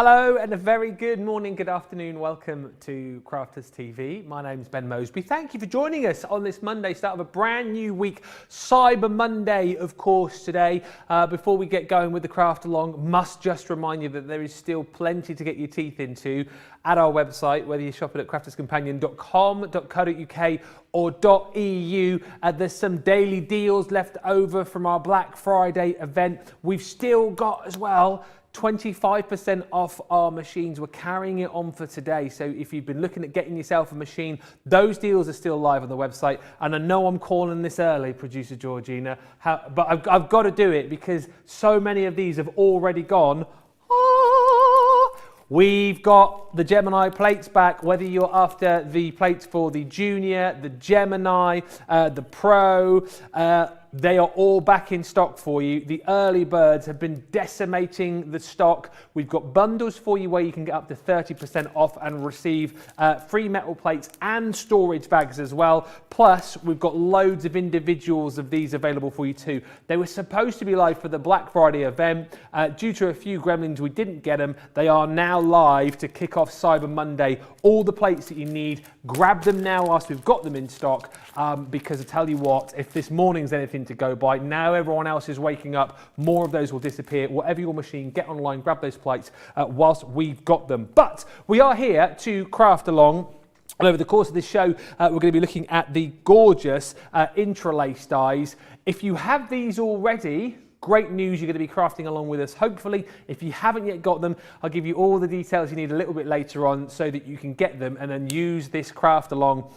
Hello and a very good morning, good afternoon. Welcome to Crafters TV. My name's Ben Mosby. Thank you for joining us on this Monday, start of a brand new week. Cyber Monday, of course, today. Before we get going with the craft along, must just remind you that there is still plenty to get your teeth into at our website, whether you're shopping at crafterscompanion.com.co.uk or .eu. There's some daily deals left over from our Black Friday event. We've still got as well 25% off our machines. We're carrying it on for today. So if you've been looking at getting yourself a machine, those deals are still live on the website. And I know I'm calling this early, producer Georgina, but I've got to do it because so many of these have already gone. We've got the Gemini plates back, whether you're after the plates for the Junior, the Gemini, the Pro, they are all back in stock for you. The early birds have been decimating the stock. We've got bundles for you where you can get up to 30% off and receive free metal plates and storage bags as well. Plus, we've got loads of individuals of these available for you too. They were supposed to be live for the Black Friday event. Due to a few gremlins, we didn't get them. They are now live to kick off Cyber Monday. All the plates that you need, grab them now whilst we've got them in stock, because I tell you what, if this morning's anything to go by, now everyone else is waking up, more of those will disappear. Whatever your machine, get online, grab those plates whilst we've got them. But we are here to craft along. And over the course of this show, we're going to be looking at the gorgeous interlace dies. If you have these already, great news, you're going to be crafting along with us, hopefully. If you haven't yet got them, I'll give you all the details you need a little bit later on so that you can get them and then use this craft along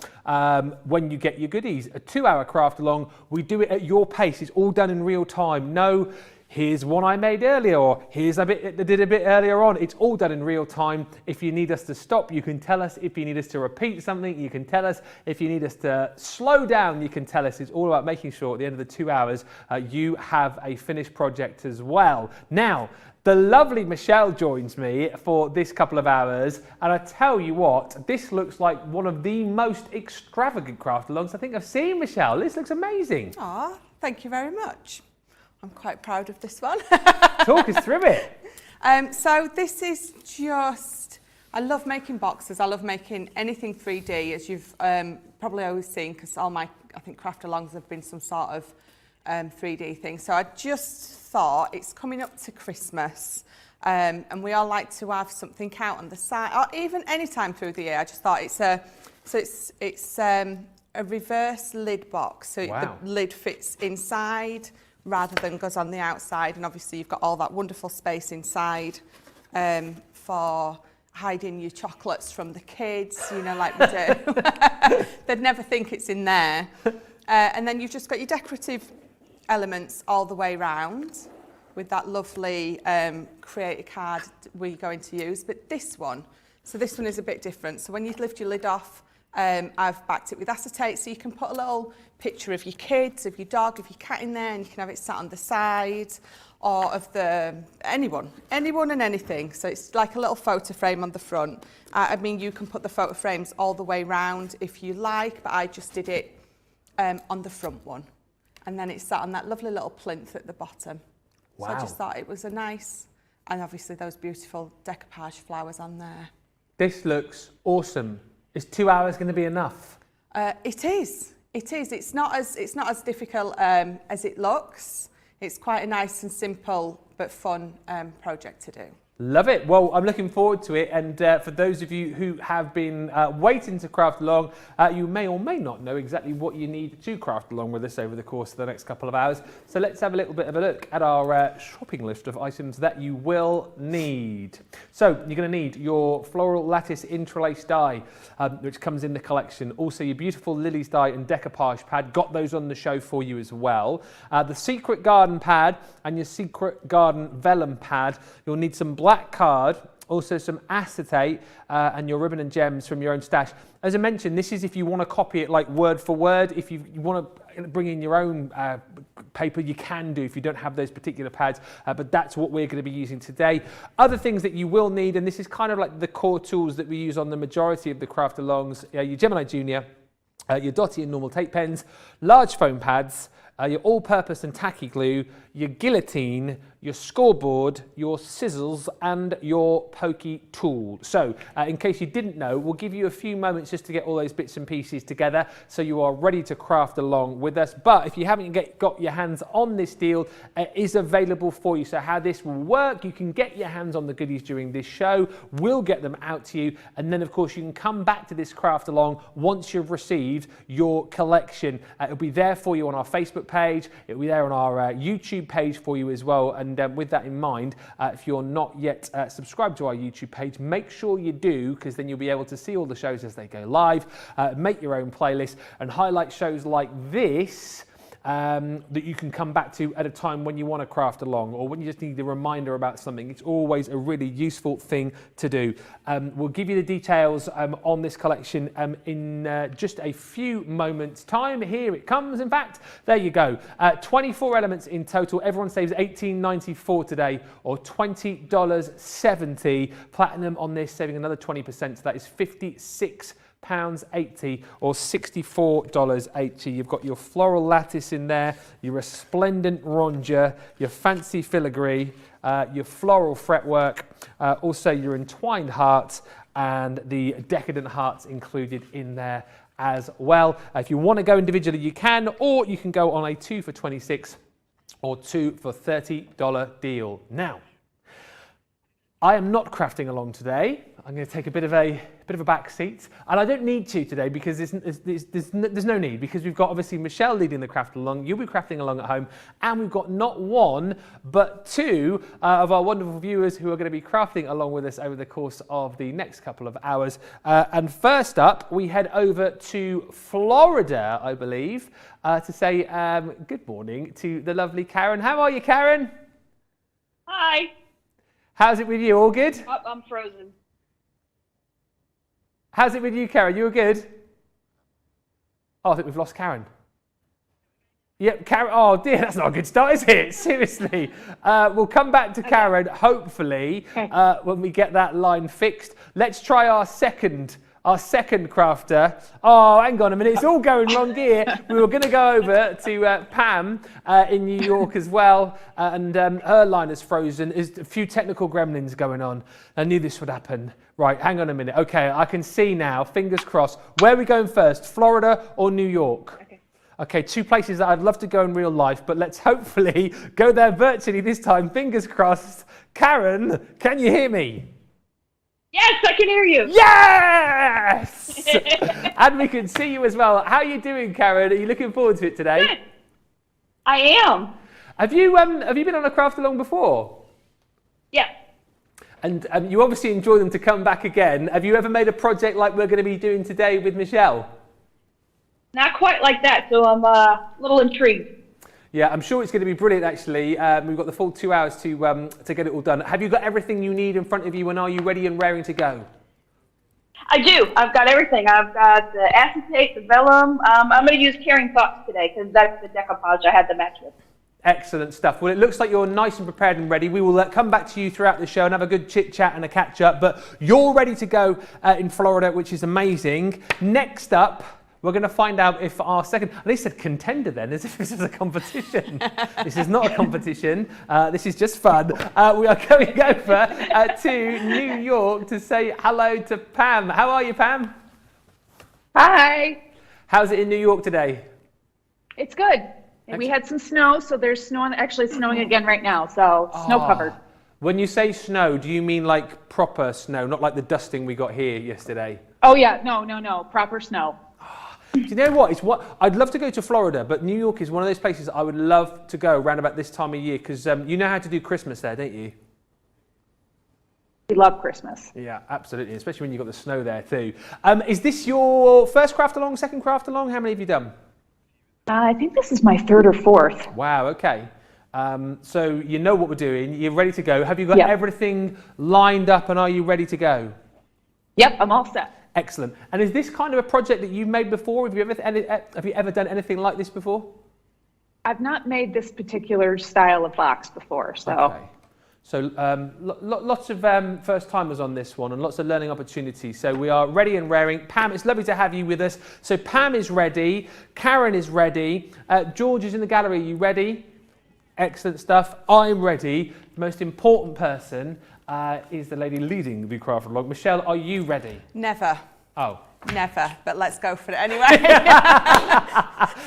when you get your goodies. A 2-hour craft along, we do it at your pace. It's all done in real time. No, here's one I made earlier, or here's a bit that did a bit earlier on. It's all done in real time. If you need us to stop, you can tell us. If you need us to repeat something, you can tell us. If you need us to slow down, you can tell us. It's all about making sure at the end of the 2 hours, you have a finished project as well. Now, the lovely Michelle joins me for this couple of hours, and I tell you what, this looks like one of the most extravagant craft alongs I think I've seen, Michelle. This looks amazing. Ah, thank you very much. I'm quite proud of this one. Talk us through it. So this is just, I love making boxes. I love making anything 3D, as you've probably always seen, because all my, I think, craft alongs have been some sort of 3D thing. So I just thought, it's coming up to Christmas, and we all like to have something out on the side, or even any time through the year. I just thought it's a reverse lid box. So the lid fits inside rather than goes on the outside, and obviously you've got all that wonderful space inside for hiding your chocolates from the kids, you know, like we do. They'd never think it's in there. And then you've just got your decorative elements all the way round with that lovely creator card we're going to use. But this one is a bit different. So when you lift your lid off, I've backed it with acetate, so you can put a little picture of your kids, of your dog, of your cat in there, and you can have it sat on the side, or of anyone and anything. So it's like a little photo frame on the front. I mean, you can put the photo frames all the way round if you like, but I just did it on the front one. And then it's sat on that lovely little plinth at the bottom. Wow. So I just thought it was a nice, and obviously those beautiful decoupage flowers on there. This looks awesome. Is 2 hours going to be enough? It is. It is. It's not as difficult as it looks. It's quite a nice and simple but fun project to do. Love it. Well, I'm looking forward to it. And for those of you who have been waiting to craft along, you may or may not know exactly what you need to craft along with us over the course of the next couple of hours. So let's have a little bit of a look at our shopping list of items that you will need. So you're going to need your Floral Lattice interlace die, which comes in the collection. Also your beautiful lilies die and decoupage pad. Got those on the show for you as well. The Secret Garden pad and your Secret Garden Vellum pad. You'll need some black card, also some acetate, and your ribbon and gems from your own stash. As I mentioned, this is if you want to copy it like word for word. If you want to bring in your own paper, you can do if you don't have those particular pads, but that's what we're going to be using today. Other things that you will need, and this is kind of like the core tools that we use on the majority of the craft alongs, your Gemini Junior, your Dotty and normal tape pens, large foam pads, your all-purpose and tacky glue, your guillotine, your scoreboard, your scissors, and your pokey tool. So, in case you didn't know, we'll give you a few moments just to get all those bits and pieces together so you are ready to craft along with us. But if you haven't got your hands on this deal, it is available for you. So how this will work, you can get your hands on the goodies during this show, we'll get them out to you, and then of course you can come back to this craft along once you've received your collection. It'll be there for you on our Facebook page, it'll be there on our YouTube page for you as well. And with that in mind, if you're not yet subscribed to our YouTube page, make sure you do, because then you'll be able to see all the shows as they go live, make your own playlist and highlight shows like this that you can come back to at a time when you want to craft along, or when you just need a reminder about something. It's always a really useful thing to do. We'll give you the details on this collection in just a few moments time. Here it comes. In fact, there you go. 24 elements in total. Everyone saves $18.94 today, or $20.70. Platinum on this, saving another 20%. So that is £56.80 or $64.80. You've got your floral lattice in there, your resplendent rondure, your fancy filigree, your floral fretwork, also your entwined hearts, and the decadent hearts included in there as well. If you want to go individually, you can, or you can go on a 2 for $26 or 2 for $30 deal. Now, I am not crafting along today. I'm going to take a bit of a back seat, and I don't need to today because there's no need, because we've got obviously Michelle leading the craft along. You'll be crafting along at home, and we've got not one but two of our wonderful viewers who are going to be crafting along with us over the course of the next couple of hours. And first up, we head over to Florida, I believe, to say good morning to the lovely Karen. How are you, Karen? Hi. How's it with you? All good? Oh, I'm frozen. How's it with you, Karen? You all good? Oh, I think we've lost Karen. Yep, Karen. Oh dear, that's not a good start, is it? Seriously. We'll come back to Karen, hopefully, when we get that line fixed. Let's try our second crafter. Oh, hang on a minute, it's all going wrong here. We were going to go over to Pam in New York as well, and her line is frozen. There's a few technical gremlins going on. I knew this would happen. Right, hang on a minute. Okay, I can see now, fingers crossed. Where are we going first, Florida or New York? Okay, two places that I'd love to go in real life, but let's hopefully go there virtually this time, fingers crossed. Karen, can you hear me? Yes, I can hear you. Yes! And we can see you as well. How are you doing, Karen? Are you looking forward to it today? Good. I am. Have you been on a craft along before? Yeah. And you obviously enjoy them to come back again. Have you ever made a project like we're going to be doing today with Michelle? Not quite like that, so I'm a little intrigued. Yeah, I'm sure it's going to be brilliant, actually. We've got the full 2 hours to get it all done. Have you got everything you need in front of you, and are you ready and raring to go? I do. I've got everything. I've got the acetate, the vellum. I'm going to use Caring Thoughts today because that's the decoupage I had to match with. Excellent stuff. Well, it looks like you're nice and prepared and ready. We will come back to you throughout the show and have a good chit chat and a catch up. But you're ready to go in Florida, which is amazing. Next up, we're going to find out if our second, they said contender then, as if this is a competition. This is not a competition. This is just fun. We are going over to New York to say hello to Pam. How are you, Pam? Hi. How's it in New York today? It's good. And we had some snow, so there's snow, actually snowing again right now, so snow covered. When you say snow, do you mean like proper snow, not like the dusting we got here yesterday? Oh yeah, no, proper snow. Do you know what? I'd love to go to Florida, but New York is one of those places I would love to go around about this time of year, because you know how to do Christmas there, don't you? We love Christmas. Yeah, absolutely, especially when you've got the snow there too. Is this your first craft along, second craft along? How many have you done? I think this is my third or fourth. Wow, okay. So you know what we're doing, you're ready to go. Have you got everything lined up, and are you ready to go? Yep, I'm all set. Excellent. And is this kind of a project that you've made before? Have you ever done anything like this before? I've not made this particular style of box before, so. Okay. So lots of first timers on this one and lots of learning opportunities. So we are ready and raring. Pam, it's lovely to have you with us. So Pam is ready. Karen is ready. George is in the gallery. Are you ready? Excellent stuff. I'm ready. The most important person is the lady leading the craft vlog. Michelle, are you ready? Never. Oh. Never, but let's go for it anyway.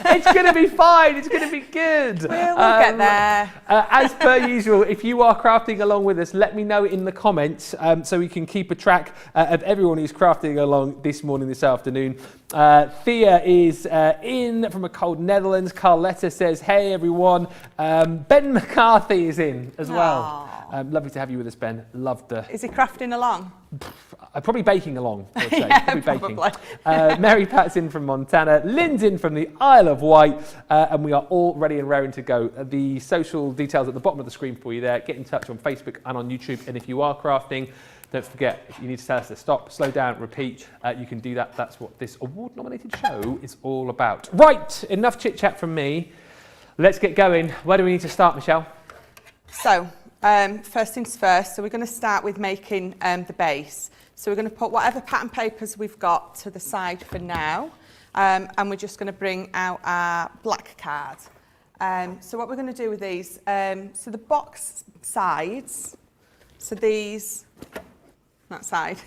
It's going to be fine. It's going to be good. We'll get there. As per usual, if you are crafting along with us, let me know in the comments so we can keep a track of everyone who's crafting along this morning, this afternoon. Thea is in from a cold Netherlands. Carletta says, hey, everyone. Ben McCarthy is in as well. Lovely to have you with us, Ben. Loved the... Is he crafting along? Probably baking along, I would say. Yeah, probably baking. Mary Pat's in from Montana, Lynn's in from the Isle of Wight, and we are all ready and raring to go. The social details at the bottom of the screen for you there. Get in touch on Facebook and on YouTube, and if you are crafting, don't forget, if you need to tell us to stop, slow down, repeat, you can do that. That's what this award-nominated show is all about. Right, enough chit-chat from me. Let's get going. Where do we need to start, Michelle? So, first things first, so we're going to start with making the base. So we're going to put whatever pattern papers we've got to the side for now, and we're just going to bring out our black card. So what we're going to do with these, so the box sides, so these, that side,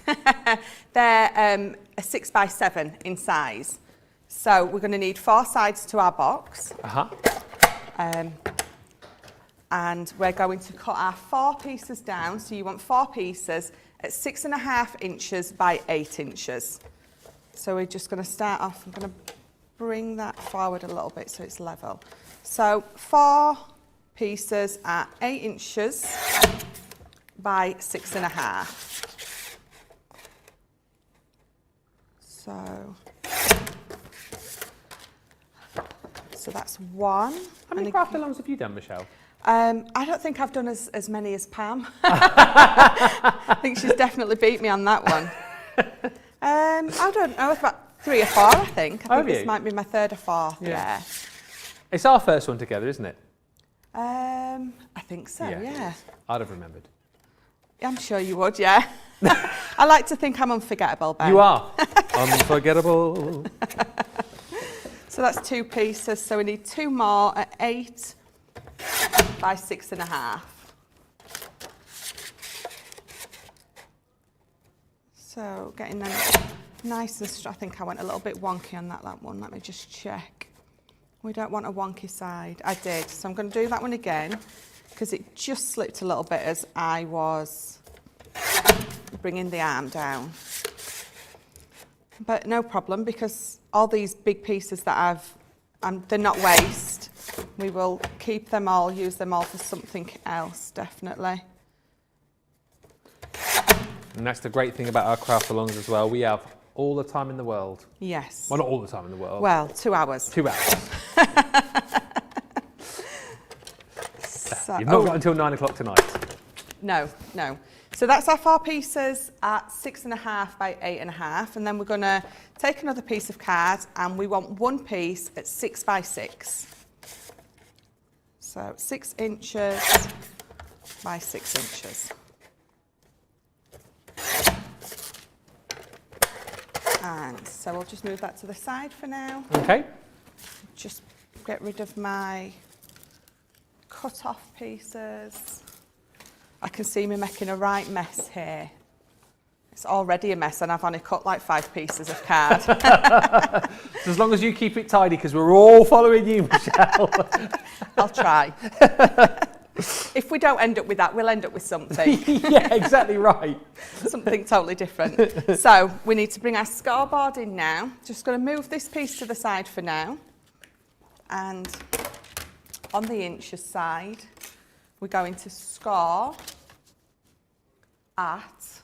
they're a 6x7 in size. So we're going to need 4 sides to our box. And we're going to cut our 4 pieces down. So you want 4 pieces at 6.5 inches by 8 inches. So we're just going to start off, I'm going to bring that forward a little bit so it's level. So 4 pieces at 8 inches by 6.5. So that's one. How many craft alongs have you done, Michelle? I don't think I've done as many as Pam. I think she's definitely beat me on that one. I don't know, it's about 3 or 4, I think. I think this might be my 3rd or 4th, yeah. It's our first one together, isn't it? I think so, yeah. I'd have remembered. I'm sure you would, yeah. I like to think I'm unforgettable, Ben. You are. Unforgettable. So that's 2 pieces, so we need 2 more at 8 by 6.5. So getting them nice and straight. I think I went a little bit wonky on that one. Let me just check. We don't want a wonky side. I did. So I'm going to do that one again because it just slipped a little bit as I was bringing the arm down. But no problem because all these big pieces that they're not waste. We will keep them all, use them all for something else, definitely. And that's the great thing about our craft alongs as well. We have all the time in the world. Yes. Well, not all the time in the world. Well, 2 hours. 2 hours. So, You've not got until 9 o'clock tonight. No. So that's our 4 pieces at 6.5 by 8.5, and then we're going to take another piece of card, and we want 1 piece at 6 by 6. So 6 inches by 6 inches. And so we'll just move that to the side for now. Okay. Just get rid of my cut off pieces. I can see me making a right mess here. It's already a mess and I've only cut like 5 pieces of card. So as long as you keep it tidy, because we're all following you, Michelle. I'll try. If we don't end up with that, we'll end up with something. Yeah, exactly right. Something totally different. So we need to bring our scoreboard in now. Just going to move this piece to the side for now. And on the inches side, we're going to score at...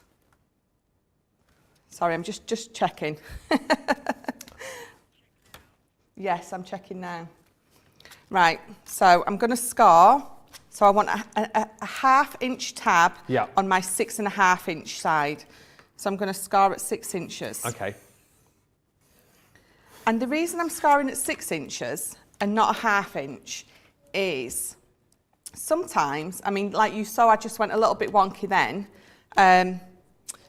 Sorry, I'm just checking. Yes, I'm checking now. Right, so I'm going to score. So I want a 1/2 inch tab on my 6.5 inch side. So I'm going to score at 6 inches. Okay. And the reason I'm scoring at 6 inches and not a 1/2 inch is sometimes, I mean, like you saw, I just went a little bit wonky then.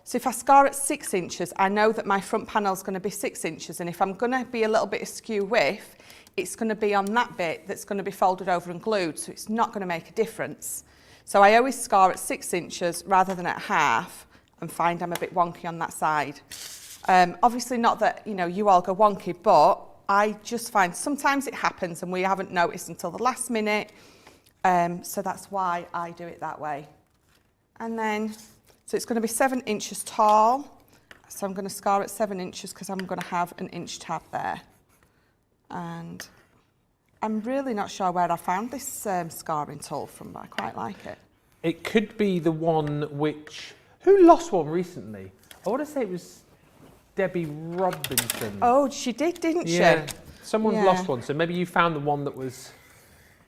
So if I scar at 6 inches, I know that my front panel is going to be 6 inches, and if I'm going to be a little bit askew width, it's going to be on that bit that's going to be folded over and glued, so it's not going to make a difference. So I always scar at 6 inches rather than at half, and find I'm a bit wonky on that side. Obviously not that, you know, you all go wonky, but I just find sometimes it happens and we haven't noticed until the last minute. So that's why I do it that way. And then, so it's going to be 7 inches tall. So I'm going to scar at 7 inches because I'm going to have an inch tab there. And I'm really not sure where I found this scarring tool from, but I quite like it. It could be the one which, who lost one recently? I want to say it was Debbie Robinson. Oh, she did, didn't she? Yeah, someone's lost one, so maybe you found the one that was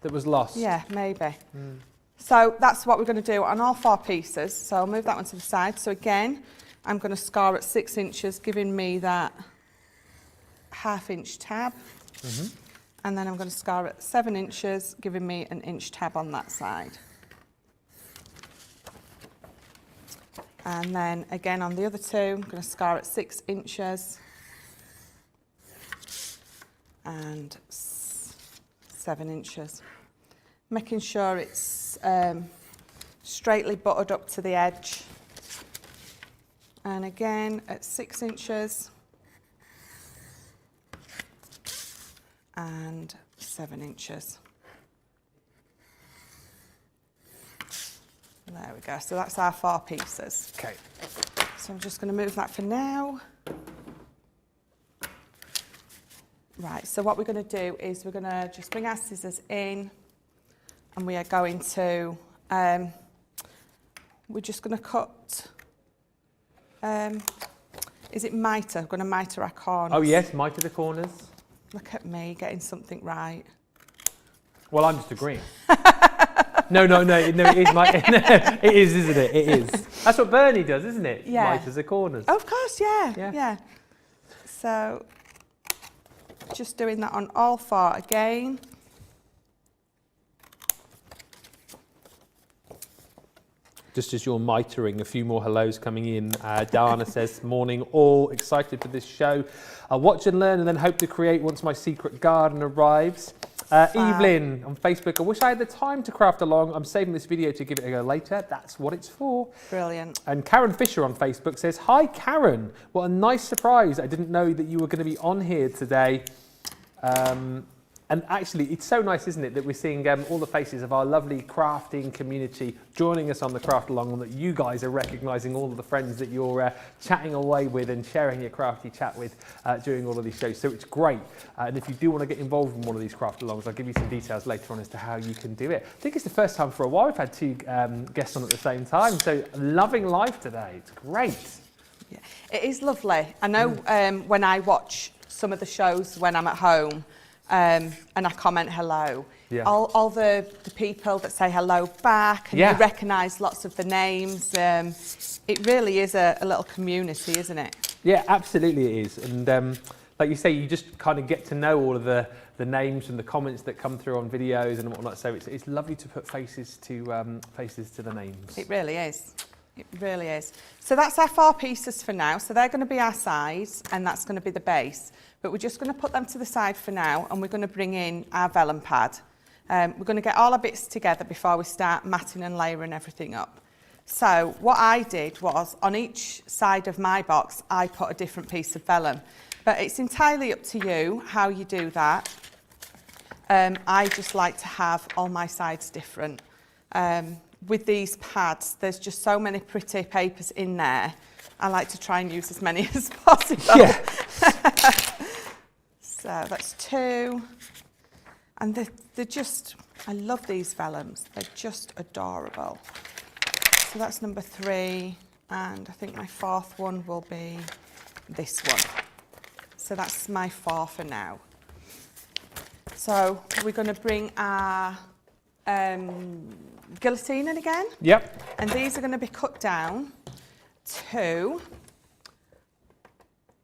lost. Yeah, maybe. So that's what we're going to do on all 4 pieces. So I'll move that one to the side. So again, I'm going to scar at 6 inches, giving me that half-inch tab. And then I'm going to scar at 7 inches, giving me an inch tab on that side. And then again on the other 2, I'm going to scar at 6 inches and 7 inches. Making sure it's straightly buttered up to the edge. And again at 6 inches and 7 inches. There we go, so that's our 4 pieces. Okay. So I'm just going to move that for now. Right, so what we're going to do is we're going to just bring our scissors in, and we are going to, we're just going to cut, is it mitre? We're going to mitre our corners. Oh yes, mitre the corners. Look at me getting something right. Well, I'm just agreeing. No, it is, it is, isn't it? It is. That's what Bernie does, isn't it? Yeah. Miters the corners. Oh, of course, yeah. So, just doing that on all 4 again. Just as you're mitering, a few more hellos coming in. Dana says, morning all, excited for this show. I'll watch and learn and then hope to create once my secret garden arrives. Evelyn on Facebook, I wish I had the time to craft along. I'm saving this video to give it a go later. That's what it's for. Brilliant. And Karen Fisher on Facebook says, hi Karen, what a nice surprise. I didn't know that you were going to be on here today. And actually, it's so nice, isn't it, that we're seeing all the faces of our lovely crafting community joining us on the craft along, and that you guys are recognising all of the friends that you're chatting away with and sharing your crafty chat with during all of these shows. So it's great. And if you do want to get involved in one of these craft alongs, I'll give you some details later on as to how you can do it. I think it's the first time for a while we've had 2 guests on at the same time. So loving life today. It's great. Yeah, it is lovely. I know when I watch some of the shows when I'm at home, and I comment hello. Yeah. All the people that say hello back, and you recognise lots of the names. It really is a little community, isn't it? Yeah, absolutely it is. And like you say, you just kind of get to know all of the names and the comments that come through on videos and whatnot. So it's lovely to put faces to the names. It really is. It really is. So that's our 4 pieces for now. So they're going to be our sides, and that's going to be the base. But we're just going to put them to the side for now, and we're going to bring in our vellum pad. We're going to get all our bits together before we start matting and layering everything up. So what I did was, on each side of my box, I put a different piece of vellum. But it's entirely up to you how you do that. I just like to have all my sides different. With these pads, there's just so many pretty papers in there. I like to try and use as many as possible. Yeah. So that's 2. And they're just, I love these vellums. They're just adorable. So that's number 3. And I think my 4th one will be this one. So that's my 4 for now. So we're going to bring our guillotine in again. Yep. And these are going to be cut down to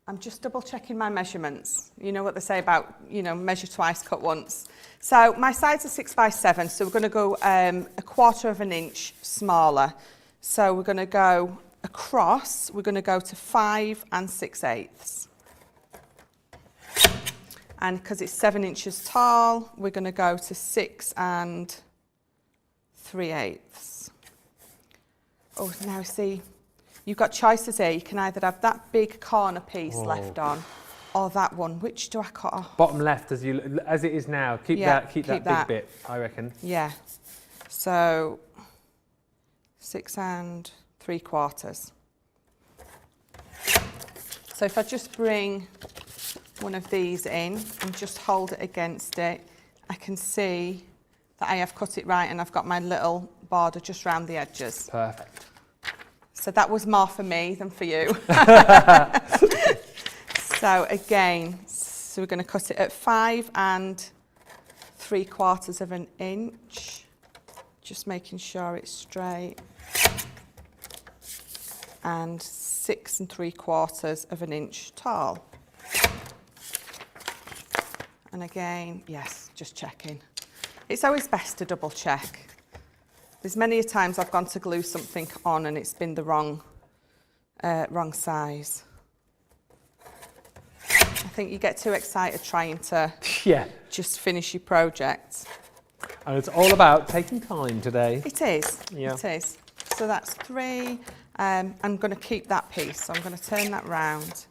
I'm just double checking my measurements. You know what they say about, you know, measure twice, cut once. So my sides are 6 by 7, so we're going to go 1/4 of an inch smaller. So we're going to go across, we're going to go to 5 6/8. And because it's 7 inches tall, we're going to go to 6 3/8. Oh, now see, you've got choices here. You can either have that big corner piece left on, or that one. Which do I cut off? Bottom left, as it is now. Keep that big bit, I reckon. Yeah. So 6 3/4. So if I just bring one of these in and just hold it against it, I can see that I have cut it right and I've got my little border just round the edges. Perfect. So that was more for me than for you. So again, so we're going to cut it at 5 3/4 of an inch, just making sure it's straight, and 6 3/4 of an inch tall. And again, yes, just checking. It's always best to double check. There's many a times I've gone to glue something on and it's been the wrong size. I think you get too excited trying to just finish your project. And it's all about taking time today. It is, Yeah. it is. So that's 3. I'm going to keep that piece, so I'm going to turn that round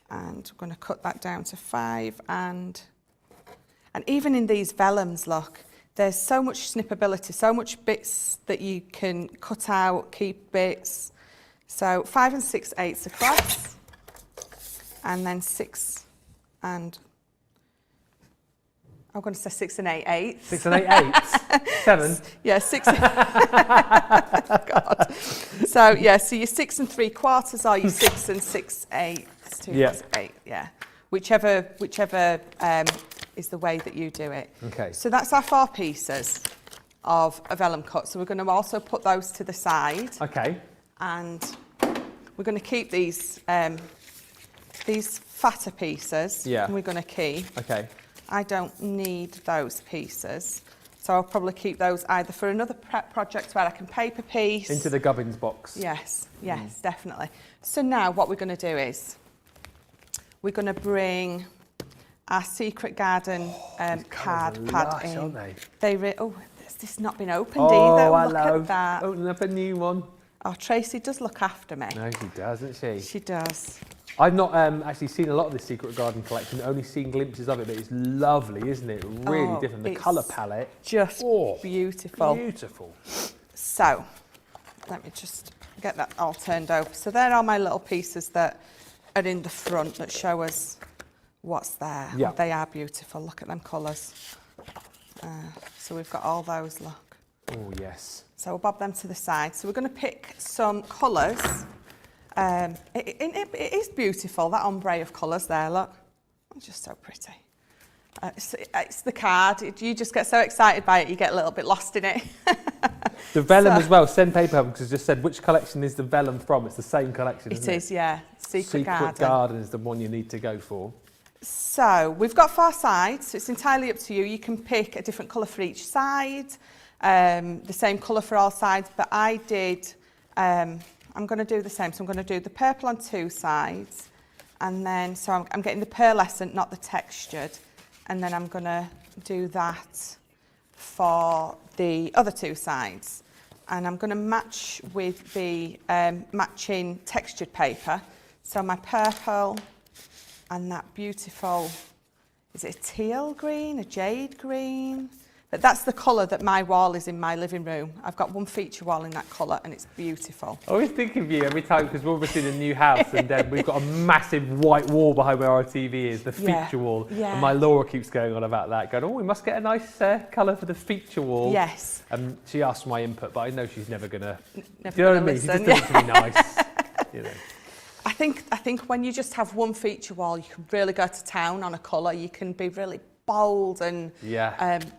and I'm going to cut that down to 5. And even in these vellums, look, there's so much snippability, so much bits that you can cut out, keep bits. So 5 6/8 across, and then 6 and, I'm going to say 6 8/8. 6 8/8. 7. Yeah, 6. God. So yeah, so you're 6 3/4 or you're 6 6/8. 2 plus 8. Yeah, whichever is the way that you do it. Okay. So that's our 4 pieces of a vellum cut. So we're going to also put those to the side. Okay. And we're going to keep these fatter pieces. Yeah. And we're going to keep. Okay. I don't need those pieces. So I'll probably keep those either for another prep project where I can paper piece. Into the gubbins box. Yes, definitely. So now what we're going to do is we're going to bring our Secret Garden card pad in. Aren't they? This has not been opened either. Oh, Look hello. at that. Open up a new one. Oh, Tracy does look after me. No, she doesn't she? She does. I've not actually seen a lot of the Secret Garden collection, only seen glimpses of it, but it's lovely, isn't it? Really different. The colour palette. Just beautiful. Beautiful. So, let me just get that all turned over. So there are my little pieces that are in the front that show us what's there. Yeah. They are beautiful. Look at them colours. So we've got all those, look. Oh, yes. So we'll bob them to the side. So we're going to pick some colours. It is beautiful, that ombre of colours there, look. It's just so pretty. It's the card. You just get so excited by it, you get a little bit lost in it. The vellum as well. Send Paper has just said, which collection is the vellum from? It's the same collection, isn't it? It is, yeah. Secret Garden. Garden is the one you need to go for. So we've got 4 sides, so it's entirely up to you. You can pick a different colour for each side, the same colour for all sides, but I did, I'm going to do the same. So I'm going to do the purple on 2 sides, and then, so I'm getting the pearlescent, not the textured, and then I'm going to do that for the other 2 sides. And I'm going to match with the matching textured paper. So my purple and that beautiful, is it a teal green, a jade green? But that's the colour that my wall is in my living room. I've got one feature wall in that colour and it's beautiful. I always think of you every time, because we're obviously in a new house and we've got a massive white wall behind where our TV is, the feature wall. Yeah. And my Laura keeps going on about that, going, oh, we must get a nice colour for the feature wall. Yes. And she asked for my input, but I know she's never going to, do Never you know what I gonna mean? She's listen. just doing it to be nice. You know. I think when you just have one feature wall, you can really go to town on a colour. You can be really bold and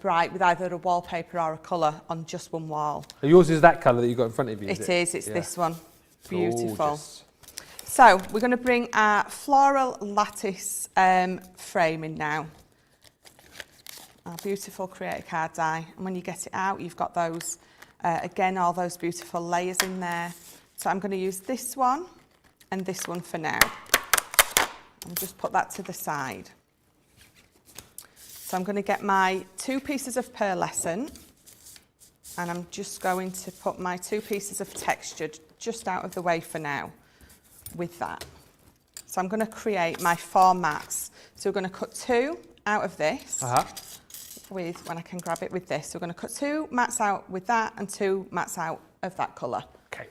bright with either a wallpaper or a colour on just one wall. So yours is that colour that you've got in front of you, It is, it's this one. Beautiful. Gorgeous. So we're going to bring our Floral Lattice frame in now. Our beautiful Creator Card die. And when you get it out, you've got those, again, all those beautiful layers in there. So I'm going to use this one and this one for now. And just put that to the side. So I'm going to get my 2 pieces of pearlescent, and I'm just going to put my 2 pieces of textured just out of the way for now with that. So I'm going to create my 4 mats. So we're going to cut 2 out of this with, when I can grab it with this. So we're going to cut 2 mats out with that and 2 mats out of that colour. Okay.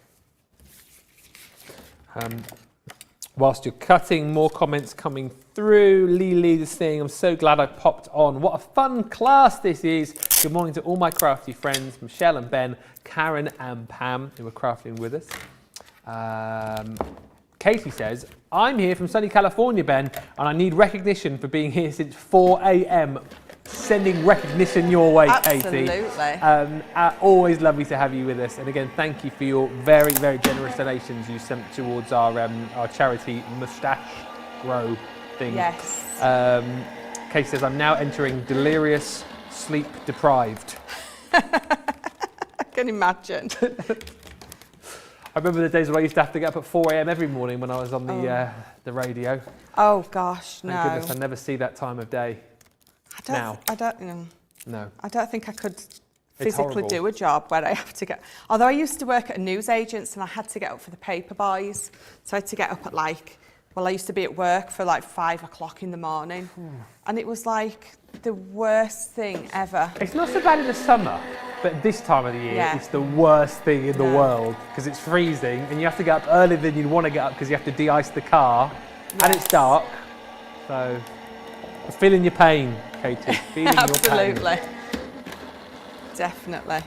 Whilst you're cutting, more comments coming through. Lily is saying, I'm so glad I popped on. What a fun class this is. Good morning to all my crafty friends, Michelle and Ben, Karen and Pam, who are crafting with us. Katie says, I'm here from sunny California, Ben, and I need recognition for being here since 4 a.m. Sending recognition your way, Absolutely. Katie. Always lovely to have you with us. And again, thank you for your very, very generous donations you sent towards our charity moustache grow thing. Yes. Katie says, I'm now entering delirious, sleep deprived. I can imagine. I remember the days when I used to have to get up at 4 a.m. every morning when I was on the radio. Oh gosh, no. Thank goodness I never see that time of day. I don't think I could physically horrible. do a job where I have to get. Although I used to work at a newsagent's and I had to get up for the paper boys, so I had to get up at I used to be at work for 5 o'clock in the morning, and it was like the worst thing ever. It's not so bad in the summer, but this time of the year, it's the worst thing in the world because it's freezing and you have to get up earlier than you'd want to get up because you have to de-ice the car and it's dark. So, I'm feeling your pain, Katie. Feeling your pain. Absolutely. Definitely.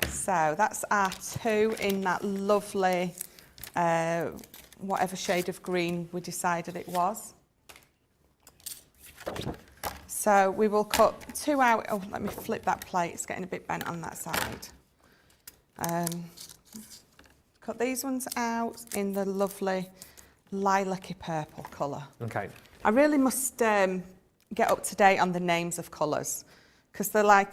So that's our 2 in that lovely, whatever shade of green we decided it was. So we will cut 2 out. Oh, let me flip that plate. It's getting a bit bent on that side. Cut these ones out in the lovely lilac-y purple colour. Okay. I really must get up to date on the names of colours because they're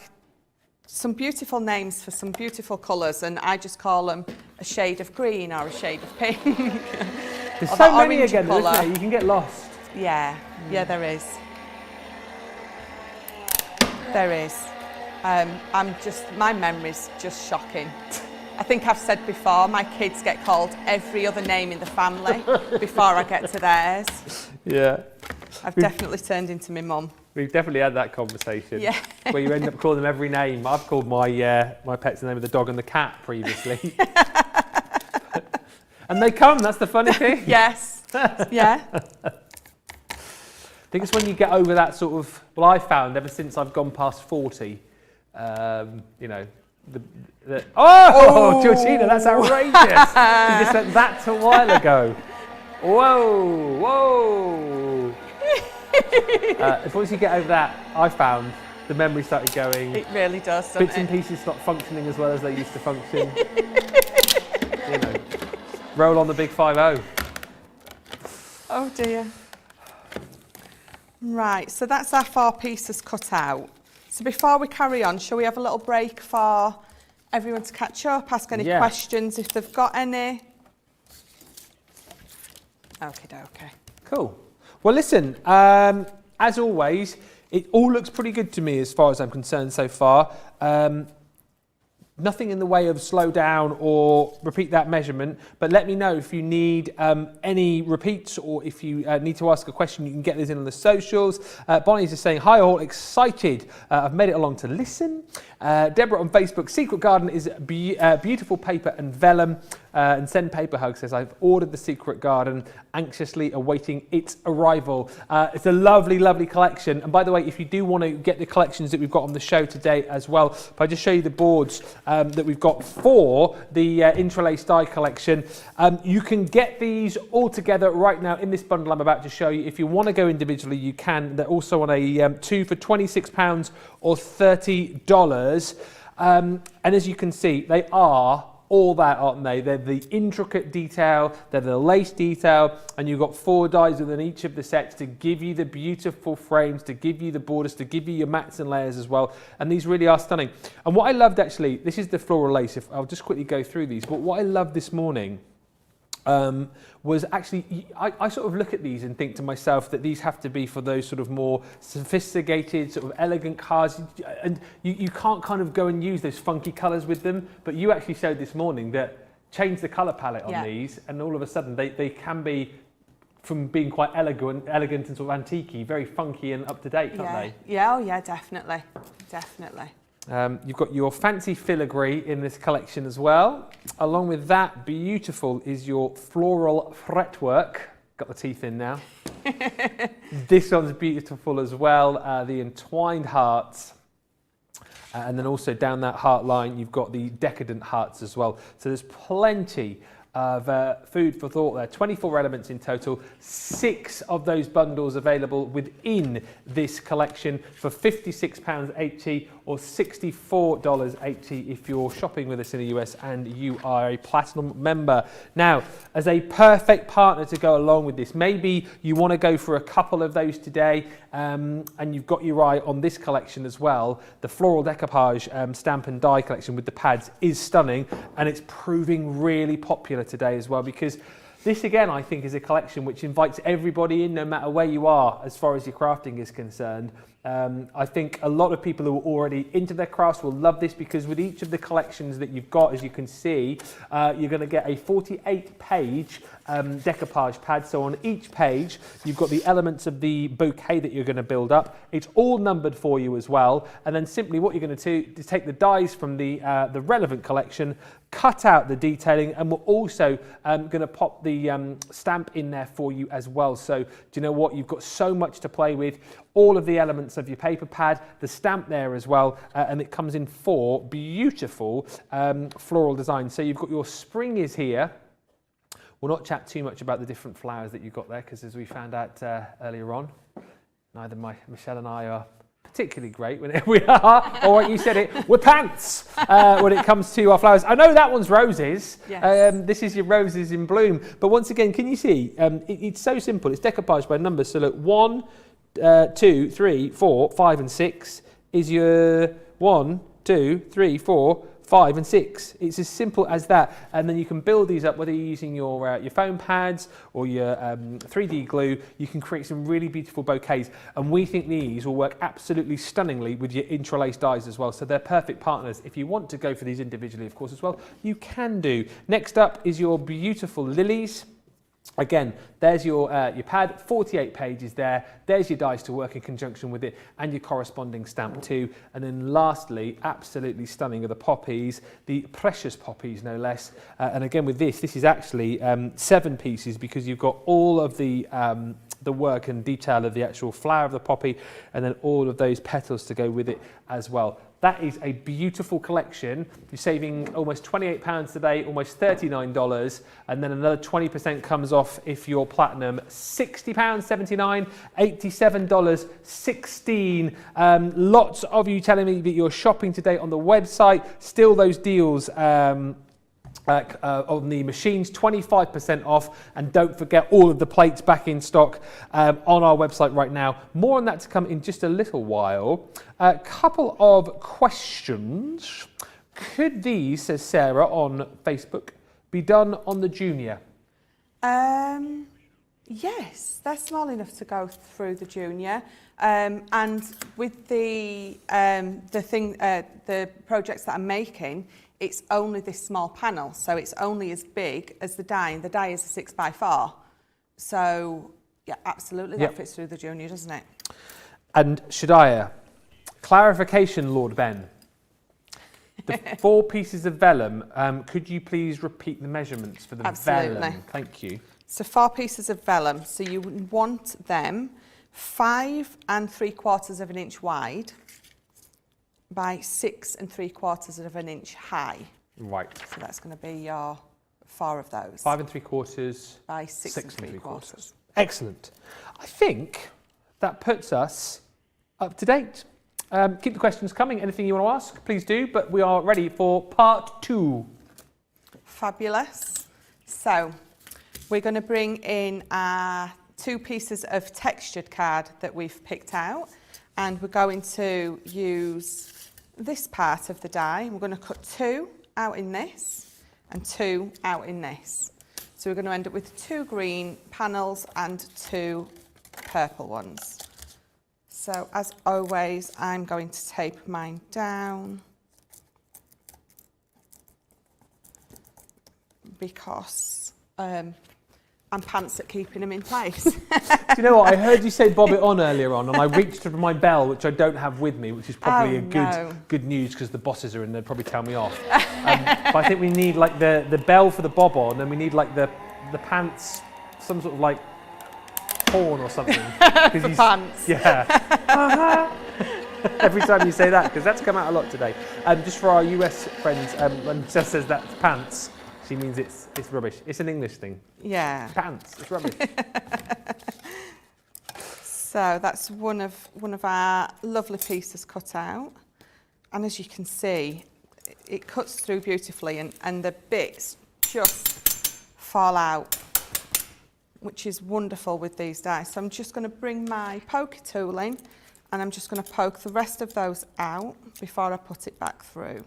some beautiful names for some beautiful colours, and I just call them a shade of green or a shade of pink. There's so many again, isn't there? You can get lost. Yeah, there is. There is. My memory's just shocking. I think I've said before, my kids get called every other name in the family before I get to theirs. Yeah. I've definitely turned into my mum. We've definitely had that conversation. Yeah. Where you end up calling them every name. I've called my pets the name of the dog and the cat previously. And they come, that's the funny thing. Yes. Yeah. I think it's when you get over that sort of, I found ever since I've gone past 40, Georgina, that's outrageous. You just said that a while ago. Whoa. As once you get over that, I found the memory started going. It really does, doesn't it? Bits and pieces stop functioning as well as they used to function. Roll on the big 5-0. Oh dear. Right, so that's our 4 pieces cut out. So before we carry on, shall we have a little break for everyone to catch up, ask any questions if they've got any? Okay. Cool. Well, listen, as always, it all looks pretty good to me as far as I'm concerned so far. Nothing in the way of slow down or repeat that measurement, but let me know if you need any repeats or if you need to ask a question, you can get these in on the socials. Bonnie's just saying, hi all, excited. I've made it along to listen. Deborah on Facebook, Secret Garden is beautiful paper and vellum. And Send Paper Hug says, I've ordered the Secret Garden, anxiously awaiting its arrival. It's a lovely, lovely collection. And by the way, if you do want to get the collections that we've got on the show today as well, if I just show you the boards that we've got for the Interlace die collection, you can get these all together right now in this bundle I'm about to show you. If you want to go individually, you can. They're also on a 2 for £26 or $30. And as you can see, they are all that, aren't they? They're the intricate detail, they're the lace detail, and you've got 4 dies within each of the sets to give you the beautiful frames, to give you the borders, to give you your mats and layers as well. And these really are stunning. And what I loved actually, this is the Floral Lace. If I'll just quickly go through these, but what I loved this morning was actually, I sort of look at these and think to myself that these have to be for those sort of more sophisticated, sort of elegant cards, and you can't kind of go and use those funky colours with them, but you actually showed this morning that change the colour palette on these, and all of a sudden they can be, from being quite elegant and sort of antique-y, very funky and up to date, can't they? Yeah, oh yeah, definitely, definitely. You've got your fancy filigree in this collection as well. Along with that, beautiful is your Floral Fretwork. Got the teeth in now. This one's beautiful as well. The entwined hearts. And then also down that heart line, you've got the decadent hearts as well. So there's plenty of food for thought there. 24 elements in total, 6 of those bundles available within this collection for £56.80 or $64.80 if you're shopping with us in the US and you are a Platinum member. Now, as a perfect partner to go along with this, maybe you want to go for a couple of those today, and you've got your eye on this collection as well. The Floral Decoupage stamp and die collection with the pads is stunning, and it's proving really popular today as well, because this again I think is a collection which invites everybody in, no matter where you are as far as your crafting is concerned. I think a lot of people who are already into their crafts will love this, because with each of the collections that you've got, as you can see, you're going to get a 48-page decoupage pad. So on each page, you've got the elements of the bouquet that you're going to build up. It's all numbered for you as well. And then simply what you're going to do is take the dies from the relevant collection, cut out the detailing, and we're also going to pop the stamp in there for you as well. So do you know what? You've got so much to play with. All of the elements of your paper pad, the stamp there as well, and it comes in 4 beautiful floral designs. So you've got your spring is here. We'll not chat too much about the different flowers that you've got there, because as we found out earlier on, neither Michelle and I are particularly great when we are, or you said it, we're pants when it comes to our flowers. I know that one's roses. Yes. This is your roses in bloom. But once again, can you see, it's so simple. It's decoupage by numbers. So look, 1, 2, 3, 4, 5 and 6 is your 1, 2, 3, 4, 5 and 6. It's as simple as that. And then you can build these up, whether you're using your foam pads or your 3D glue. You can create some really beautiful bouquets. And we think these will work absolutely stunningly with your interlaced dies as well. So they're perfect partners. If you want to go for these individually, of course, as well, you can do. Next up is your beautiful lilies. Again, there's your pad, 48 pages there. There's your dies to work in conjunction with it, and your corresponding stamp too. And then lastly, absolutely stunning are the poppies, the precious poppies no less. And again with this is actually 7 pieces, because you've got all of the work and detail of the actual flower of the poppy, and then all of those petals to go with it as well. That is a beautiful collection. You're saving almost £28 today, almost $39, and then another 20% comes off if you're platinum. £60.79, $87, $16. Lots of you telling me that you're shopping today on the website. Still those deals on the machines, 25% off, and don't forget all of the plates back in stock on our website right now. More on that to come in just a little while. A couple of questions. Could these, says Sarah on Facebook, be done on the Junior? Yes, they're small enough to go through the Junior. And with the projects that I'm making, it's only this small panel, so it's only as big as the die, and the die is a 6x4. So, yeah, absolutely, that fits through the Junior, doesn't it? And Shadiah, clarification, Lord Ben. The 4 pieces of vellum, could you please repeat the measurements for the vellum? Thank you. So 4 pieces of vellum, so you want them 5 3/4 of an inch wide by 6 3/4 of an inch high. Right. So that's going to be your 4 of those. 5 3/4 by 6 3/4. Excellent. I think that puts us up to date. Keep the questions coming. Anything you want to ask, please do. But we are ready for part 2. Fabulous. So we're going to bring in our 2 pieces of textured card that we've picked out, and we're going to use this part of the die. We're going to cut 2 out in this and 2 out in this. So we're going to end up with 2 green panels and 2 purple ones. So as always, I'm going to tape mine down because I'm pants at keeping them in place. Do you know what? I heard you say bob it on earlier on, and I reached for my bell, which I don't have with me, which is probably good news because the bosses are in there, probably tell me off. But I think we need like the bell for the bob on, and we need like the pants, some sort of like horn or something. For pants. Yeah. Every time you say that, because that's come out a lot today. Just for our US friends, when Michelle says that's pants, she means it's rubbish. It's an English thing. Yeah. Pants. It's rubbish. So that's one of our lovely pieces cut out, and as you can see, it cuts through beautifully, and the bits just fall out, which is wonderful with these dies. So I'm just going to bring my poker tool in, and I'm just going to poke the rest of those out before I put it back through.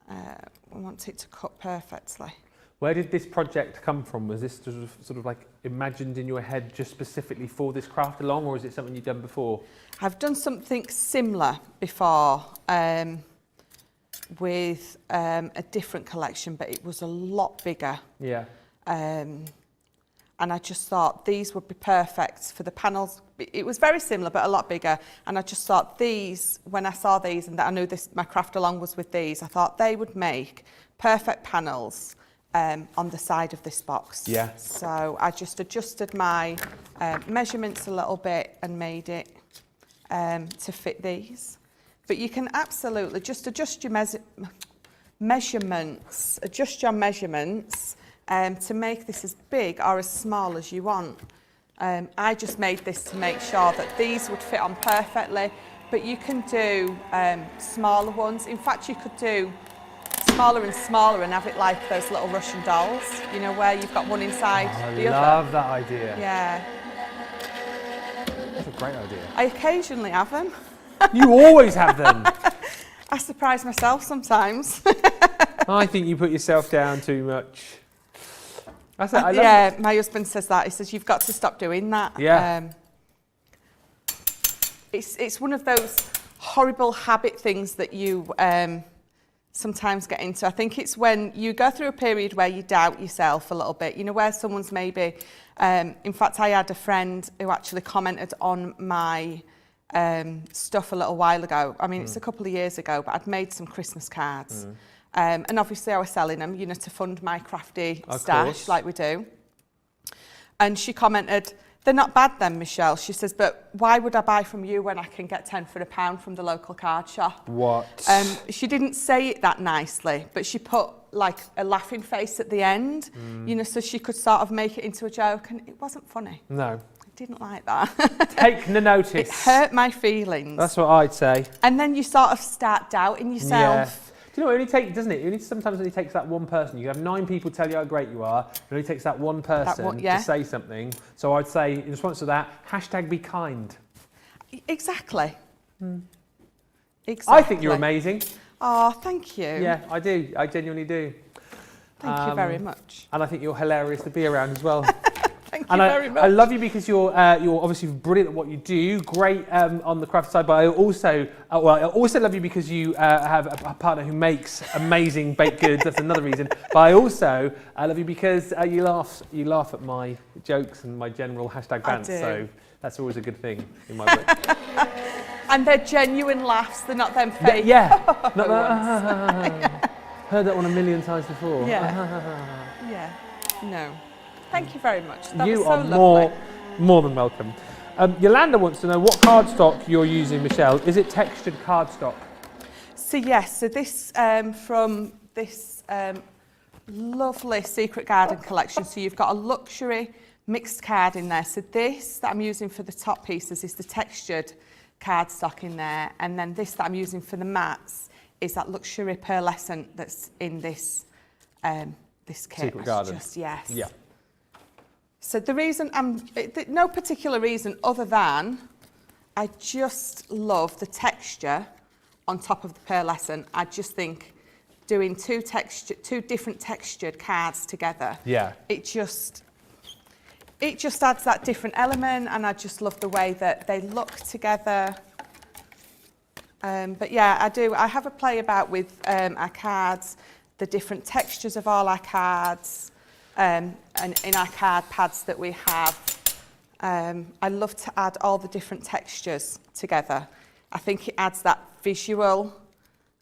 I want it to cut perfectly. Where did this project come from? Was this sort of like imagined in your head just specifically for this craft along, or is it something you've done before? I've done something similar before with a different collection, but it was a lot bigger. Yeah. And I just thought these would be perfect for the panels. It was very similar, but a lot bigger. And I just thought these, when I saw these and that I knew my craft along was with these, I thought they would make perfect panels on the side of this box. Yeah. So I just adjusted my measurements a little bit and made it to fit these. But you can absolutely just adjust your measurements, to make this as big or as small as you want. I just made this to make sure that these would fit on perfectly, but you can do smaller ones. In fact, you could do smaller and smaller and have it like those little Russian dolls, you know, where you've got one inside the other. I love that idea. Yeah. That's a great idea. I occasionally have them. You always have them. I surprise myself sometimes. I think you put yourself down too much. Yeah, my husband says that. He says, you've got to stop doing that. Yeah. It's one of those horrible habit things that you sometimes get into. I think it's when you go through a period where you doubt yourself a little bit, you know, where someone's maybe... in fact, I had a friend who actually commented on my stuff a little while ago. I mean, it's a couple of years ago, but I'd made some Christmas cards. And obviously I was selling them, you know, to fund my crafty stash, like we do. And she commented, they're not bad then, Michelle. She says, but why would I buy from you when I can get 10 for a pound from the local card shop? What? She didn't say it that nicely, but she put like a laughing face at the end, you know, so she could sort of make it into a joke, and it wasn't funny. No. I didn't like that. Take no notice. It hurt my feelings. That's what I'd say. And then you sort of start doubting yourself. Yeah. Do you know, it only takes, doesn't it? Sometimes it only takes that one person. You have 9 people tell you how great you are. It only takes that one person to say something. So I'd say, in response to that, #be kind. Exactly. Exactly. I think you're amazing. Oh, thank you. Yeah, I do. I genuinely do. Thank you very much. And I think you're hilarious to be around as well. Thank you very much. I love you because you're obviously brilliant at what you do, great on the craft side, but I also love you because you have a partner who makes amazing baked goods. That's another reason. But I love you because you laugh at my jokes and my general #bants. So that's always a good thing in my book. And they're genuine laughs. They're not them fake. Yeah. Heard that one a million times before. Yeah. Yeah. No. Thank you very much. That You was so are lovely. more than welcome. Yolanda wants to know what cardstock you're using, Michelle. Is it textured cardstock? So yes, so this from this lovely Secret Garden collection. So you've got a luxury mixed card in there. So this that I'm using for the top pieces is the textured cardstock in there, and then this that I'm using for the mats is that luxury pearlescent that's in this this kit. Secret Garden. Just, yes. Yeah. So the reason no particular reason other than I just love the texture on top of the pearlescent. I just think doing two different textured cards together. Yeah. It just adds that different element, and I just love the way that they look together. But yeah, I have a play about with our cards, the different textures of all our cards, and in our card pads that we have. I love to add all the different textures together. I think it adds that visual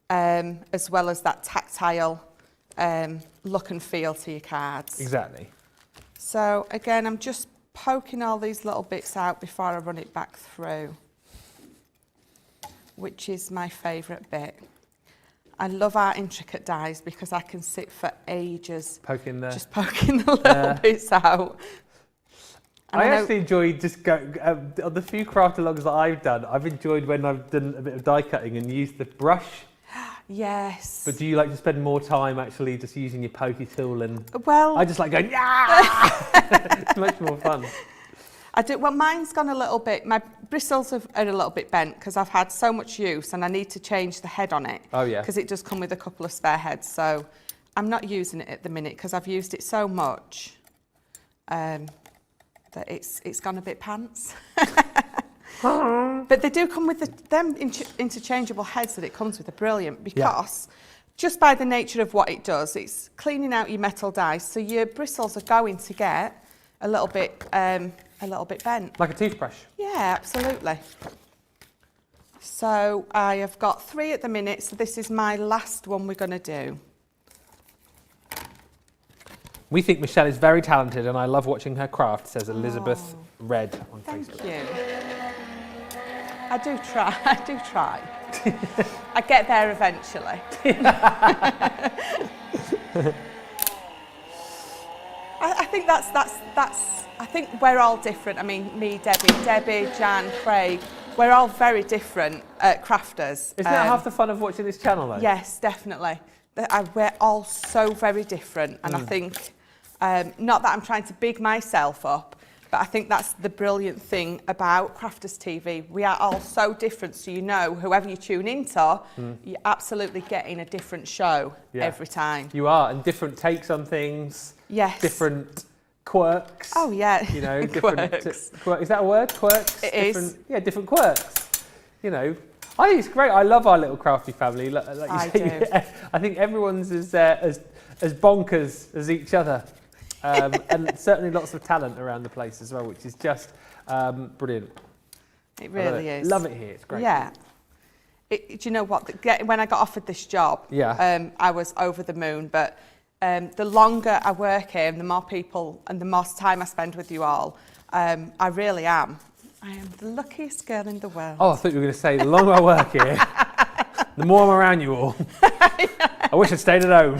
as well as that tactile look and feel to your cards. Exactly. So again, I'm just poking all these little bits out before I run it back through, which is my favourite bit. I love our intricate dies because I can sit for ages just poking the little bits out. And I actually enjoy just going, on the few craft alongs that I've done, I've enjoyed when I've done a bit of die cutting and used the brush. Yes. But do you like to spend more time actually just using your pokey tool? And well, I just like going, yeah! It's much more fun. I do. Well, mine's gone a little bit, my bristles are a little bit bent because I've had so much use and I need to change the head on it. Oh, yeah. Because it does come with a couple of spare heads. So I'm not using it at the minute because I've used it so much that it's gone a bit pants. But they do come with them interchangeable heads that it comes with are brilliant because just by the nature of what it does, it's cleaning out your metal dies. So your bristles are going to get a little bit bent. Like a toothbrush? Yeah, absolutely. So I have got 3 at the minute, so this is my last one we're going to do. We think Michelle is very talented and I love watching her craft, says Elizabeth Red on Facebook. Thank you. I do try. I get there eventually. I think I think we're all different. I mean, me, Debbie, Jan, Craig, we're all very different crafters. Isn't that half the fun of watching this channel though? Yes, definitely. We're all so very different, and I think, not that I'm trying to big myself up, but I think that's the brilliant thing about Crafters TV. We are all so different, so you know, whoever you tune into, you're absolutely getting a different show every time. You are, and different takes on things. Yes. Different quirks. Oh yeah. You know, different quirks. Is that a word? Quirks? It is. Yeah, different quirks. You know, I think it's great. I love our little crafty family. Like you say, I think everyone's as bonkers as each other. And certainly lots of talent around the place as well, which is just brilliant. It really is. Love it here. It's great. Yeah. Do you know what? When I got offered this job, I was over the moon. But the longer I work here, and the more people and the more time I spend with you all, I really am. I am the luckiest girl in the world. Oh, I thought you were going to say the longer I work here, the more I'm around you all. I wish I'd stayed at home.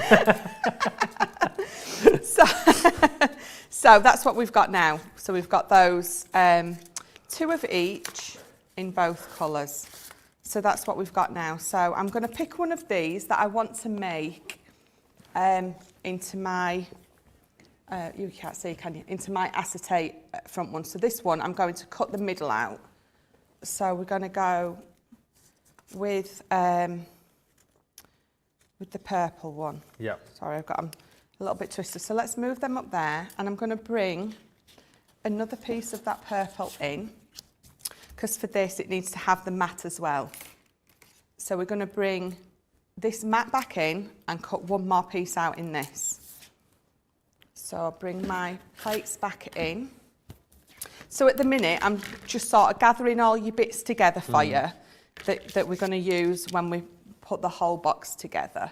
So that's what we've got now. So we've got those 2 of each in both colours. So that's what we've got now. So I'm going to pick one of these that I want to make into my, you can't see, can you? Into my acetate front one. So this one, I'm going to cut the middle out. So we're going to go with the purple one. Yep. Sorry, I've got them a little bit twisted. So let's move them up there, and I'm going to bring another piece of that purple in, because for this it needs to have the matte as well. So we're going to bring this matte back in and cut one more piece out in this. So I'll bring my plates back in. So at the minute I'm just sort of gathering all your bits together for you that we're going to use when we put the whole box together.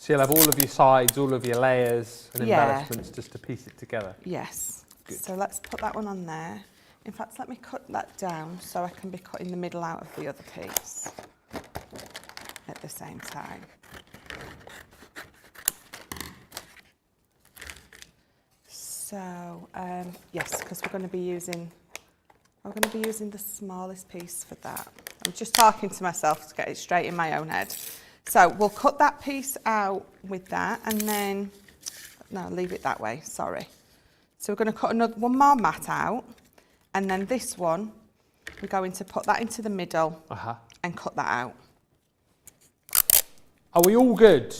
So you'll have all of your sides, all of your layers and embellishments just to piece it together. Yes. Good. So let's put that one on there. In fact, let me cut that down so I can be cutting the middle out of the other piece at the same time. So yes, because we're going to be using the smallest piece for that. I'm just talking to myself to get it straight in my own head. So we'll cut that piece out with that, and then no, leave it that way, sorry. So we're going to cut one more mat out, and then this one, we're going to put that into the middle and cut that out. Are we all good?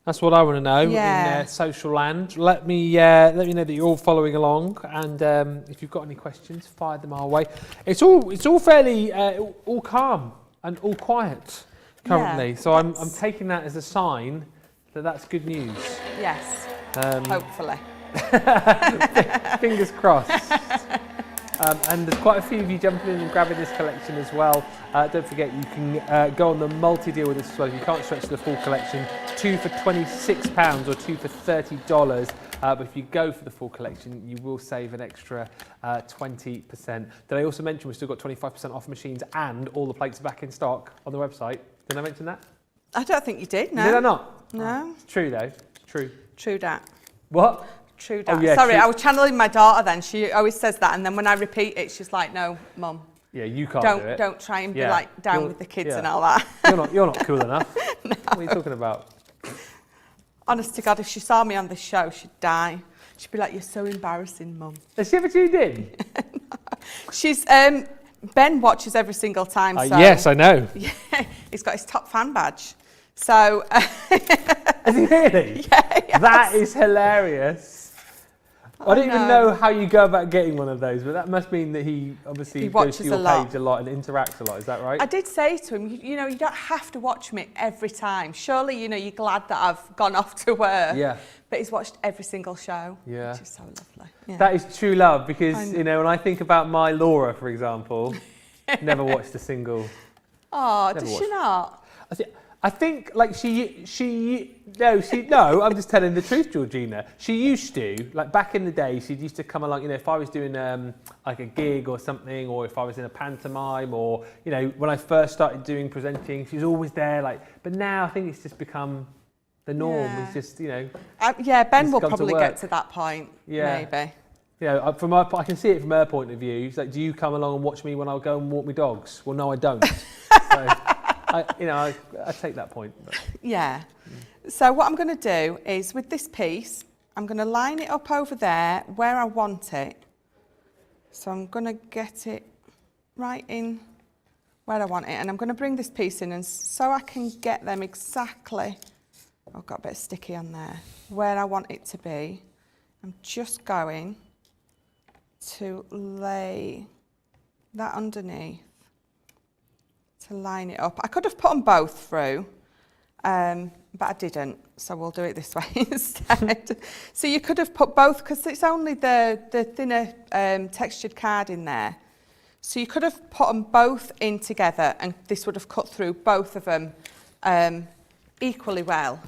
That's what I want to know in social land. Let me know that you're all following along, and if you've got any questions, fire them our way. It's all fairly all calm and all quiet currently, so I'm taking that as a sign that that's good news. Yes, hopefully. Fingers crossed. And there's quite a few of you jumping in and grabbing this collection as well. Don't forget, you can go on the multi-deal with this as well. If you can't stretch the full collection, 2 for £26 or 2 for $30. But if you go for the full collection, you will save an extra 20%. Did I also mention we've still got 25% off machines and all the plates are back in stock on the website? Did I mention that? I don't think you did, no. Did I not? No. It's true though, it's true. True that. What? True that. Oh, yeah, sorry, I was channeling my daughter then. She always says that, and then when I repeat it, she's like, no, Mum. Yeah, you can't do it. Don't try and be like down with the kids and all that. You're not cool enough. No. What are you talking about? Honest to God, if she saw me on this show, she'd die. She'd be like, you're so embarrassing, Mum. Has she ever tuned in? No. She's, Ben watches every single time. So, yes, I know. Yeah, he's got his top fan badge. So. Has he really? Yeah. That is hilarious. I don't even know how you go about getting one of those, but that must mean that he obviously goes to your page a lot and interacts a lot. Is that right? I did say to him, you know, you don't have to watch me every time. Surely, you know, you're glad that I've gone off to work. Yeah. But he's watched every single show. Yeah. Which is so lovely. Yeah. That is true love because, you know, when I think about my Laura, for example, never watched a single. Oh, does she not? I think like no, I'm just telling the truth, Georgina. She used to, like back in the day, she used to come along, you know, if I was doing like a gig or something, or if I was in a pantomime, or, you know, when I first started doing presenting, she was always there, like, but now I think it's just become the norm. Yeah. It's just, you know. Ben will probably get to that point, maybe. You know, I can see it from her point of view. She's like, do you come along and watch me when I go and walk my dogs? Well, no, I don't. So, I take that point. But. Yeah. So what I'm going to do is with this piece, I'm going to line it up over there where I want it. So I'm going to get it right in where I want it. And I'm going to bring this piece in, and so I can get them exactly, I've got a bit of sticky on there, where I want it to be. I'm just going to lay that underneath to line it up. I could have put them both through, but I didn't, so we'll do it this way instead. So you could have put both, because it's only the thinner textured card in there. So you could have put them both in together, and this would have cut through both of them equally well.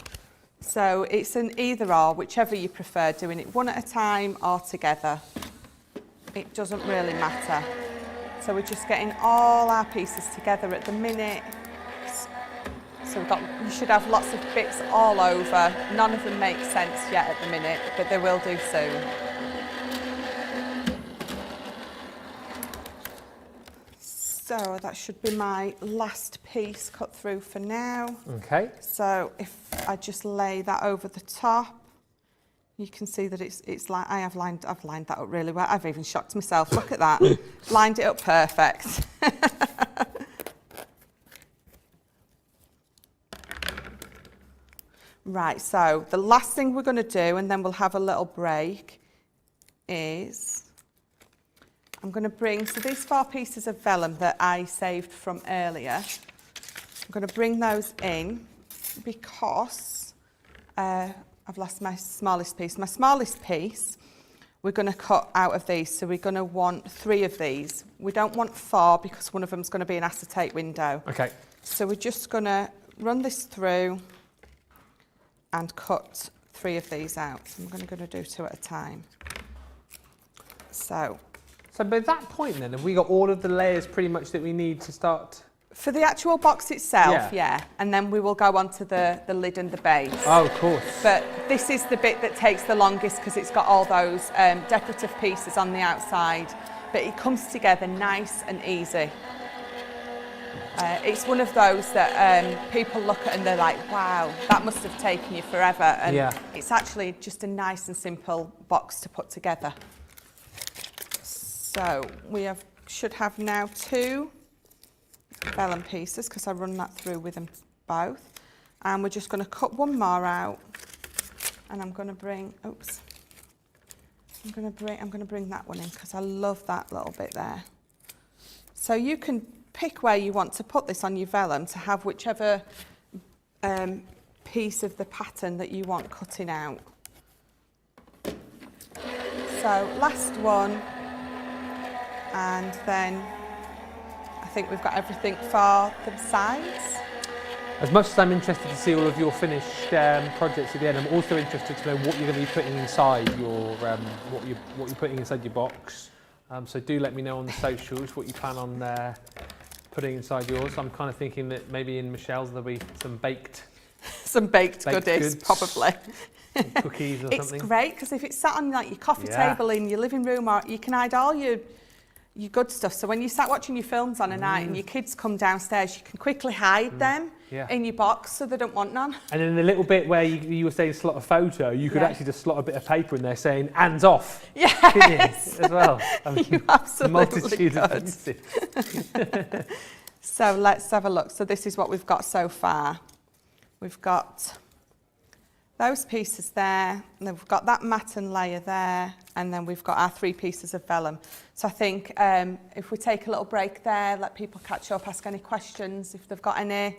So it's an either or, whichever you prefer, doing it one at a time or together. It doesn't really matter. So we're just getting all our pieces together at the minute. So you should have lots of bits all over. None of them make sense yet at the minute, but they will do soon. So that should be my last piece cut through for now. Okay. So if I just lay that over the top, you can see that it's like I've lined that up really well. I've even shocked myself. Look at that. Lined it up perfect. Right, so the last thing we're going to do, and then we'll have a little break, is I'm going to bring, so these 4 pieces of vellum that I saved from earlier, I'm going to bring those in because I've lost my smallest piece. My smallest piece, we're going to cut out of these, so we're going to want 3 of these. We don't want 4 because one of them's going to be an acetate window. Okay. So we're just going to run this through and cut 3 of these out. So I'm going to do 2 at a time. So by that point then, have we got all of the layers pretty much that we need to start? For the actual box itself, yeah. And then we will go on to the lid and the base. Oh, of course. But this is the bit that takes the longest because it's got all those decorative pieces on the outside. But it comes together nice and easy. It's one of those that people look at and they're like, wow, that must have taken you forever. And it's actually just a nice and simple box to put together. So we should have now 2 vellum pieces because I run that through with them both. And we're just going to cut one more out. And I'm going to bring, oops. I'm going to bring that one in because I love that little bit there. So you can pick where you want to put this on your vellum to have whichever piece of the pattern that you want cutting out. So last one, and then I think we've got everything for the sides. As much as I'm interested to see all of your finished projects at the end, I'm also interested to know what you're going to be putting inside your what you're putting inside your box. So do let me know on the socials what you plan on putting inside yours. I'm kind of thinking that maybe in Michelle's there'll be some baked goodies, probably. Cookies or something. It's great because if it's sat on like your coffee table in your living room, or you can hide all your good stuff. So when you start watching your films on a night and your kids come downstairs, you can quickly hide them in your box so they don't want none. And then the little bit where you were saying slot a photo, you could actually just slot a bit of paper in there saying "hands off." Yes, as well. You absolutely multitude of could. uses. So let's have a look. So this is what we've got so far. We've got those pieces there, and then we've got that matten layer there, and then we've got our 3 pieces of vellum. So I think if we take a little break there, let people catch up, ask any questions if they've got any.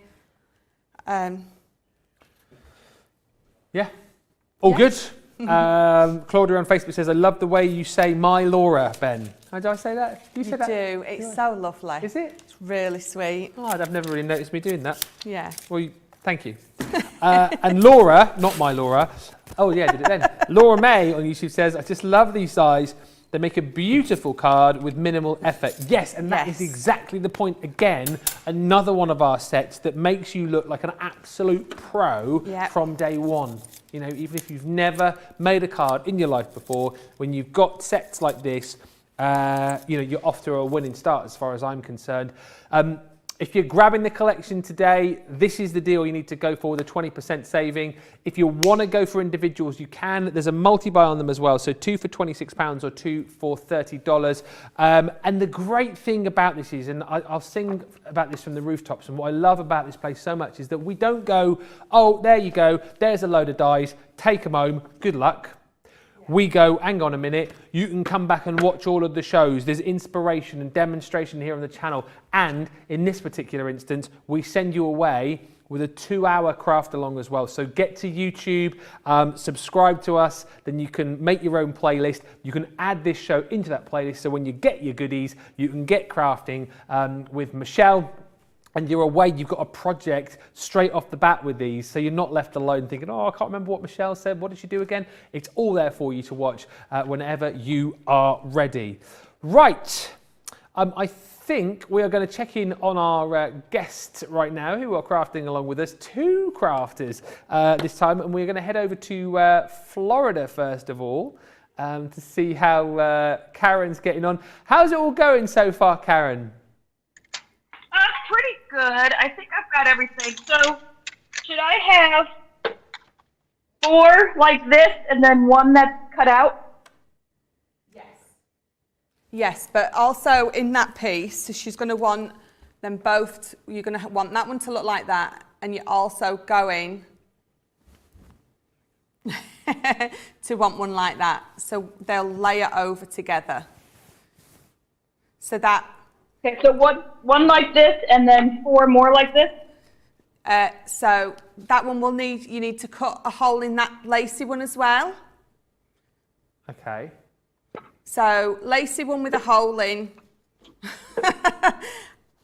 All good. Claudia on Facebook says, I love the way you say my Laura, Ben. How do I say that? Do you say that? You do. It's so lovely. Is it? It's really sweet. Oh, I've never really noticed me doing that. Yeah. Well, thank you. And Laura, not my Laura, oh yeah, did it then. Laura May on YouTube says, I just love these size. They make a beautiful card with minimal effort. Yes, and that is exactly the point. Again, another one of our sets that makes you look like an absolute pro from day one. You know, even if you've never made a card in your life before, when you've got sets like this, you know, you're off to a winning start as far as I'm concerned. If you're grabbing the collection today, this is the deal you need to go for, the 20% saving. If you want to go for individuals, you can. There's a multi-buy on them as well, so 2 for £26 or 2 for $30. And the great thing about this is, and I'll sing about this from the rooftops, and what I love about this place so much is that we don't go, oh, there you go, there's a load of dies, take them home, good luck. We go, hang on a minute, you can come back and watch all of the shows. There's inspiration and demonstration here on the channel. And in this particular instance, we send you away with a 2-hour craft along as well. So get to YouTube, subscribe to us, then you can make your own playlist. You can add this show into that playlist. So when you get your goodies, you can get crafting with Michelle. And you're away, you've got a project straight off the bat with these, so you're not left alone thinking, oh, I can't remember what Michelle said, what did she do again? It's all there for you to watch whenever you are ready. Right, I think we are going to check in on our guests right now who are crafting along with us, 2 crafters this time, and we're going to head over to Florida first of all to see how Karen's getting on. How's it all going so far, Karen? Pretty good. I think I've got everything. So should I have 4 like this and then 1 that's cut out? Yes. Yes, but also in that piece, so she's going to want them both, you're going to want that one to look like that, and you're also going to want one like that. So they'll layer over together. So that... Okay, so one like this and then 4 more like this? So that one will you need to cut a hole in that lacy one as well. Okay. So lacy one with a hole in,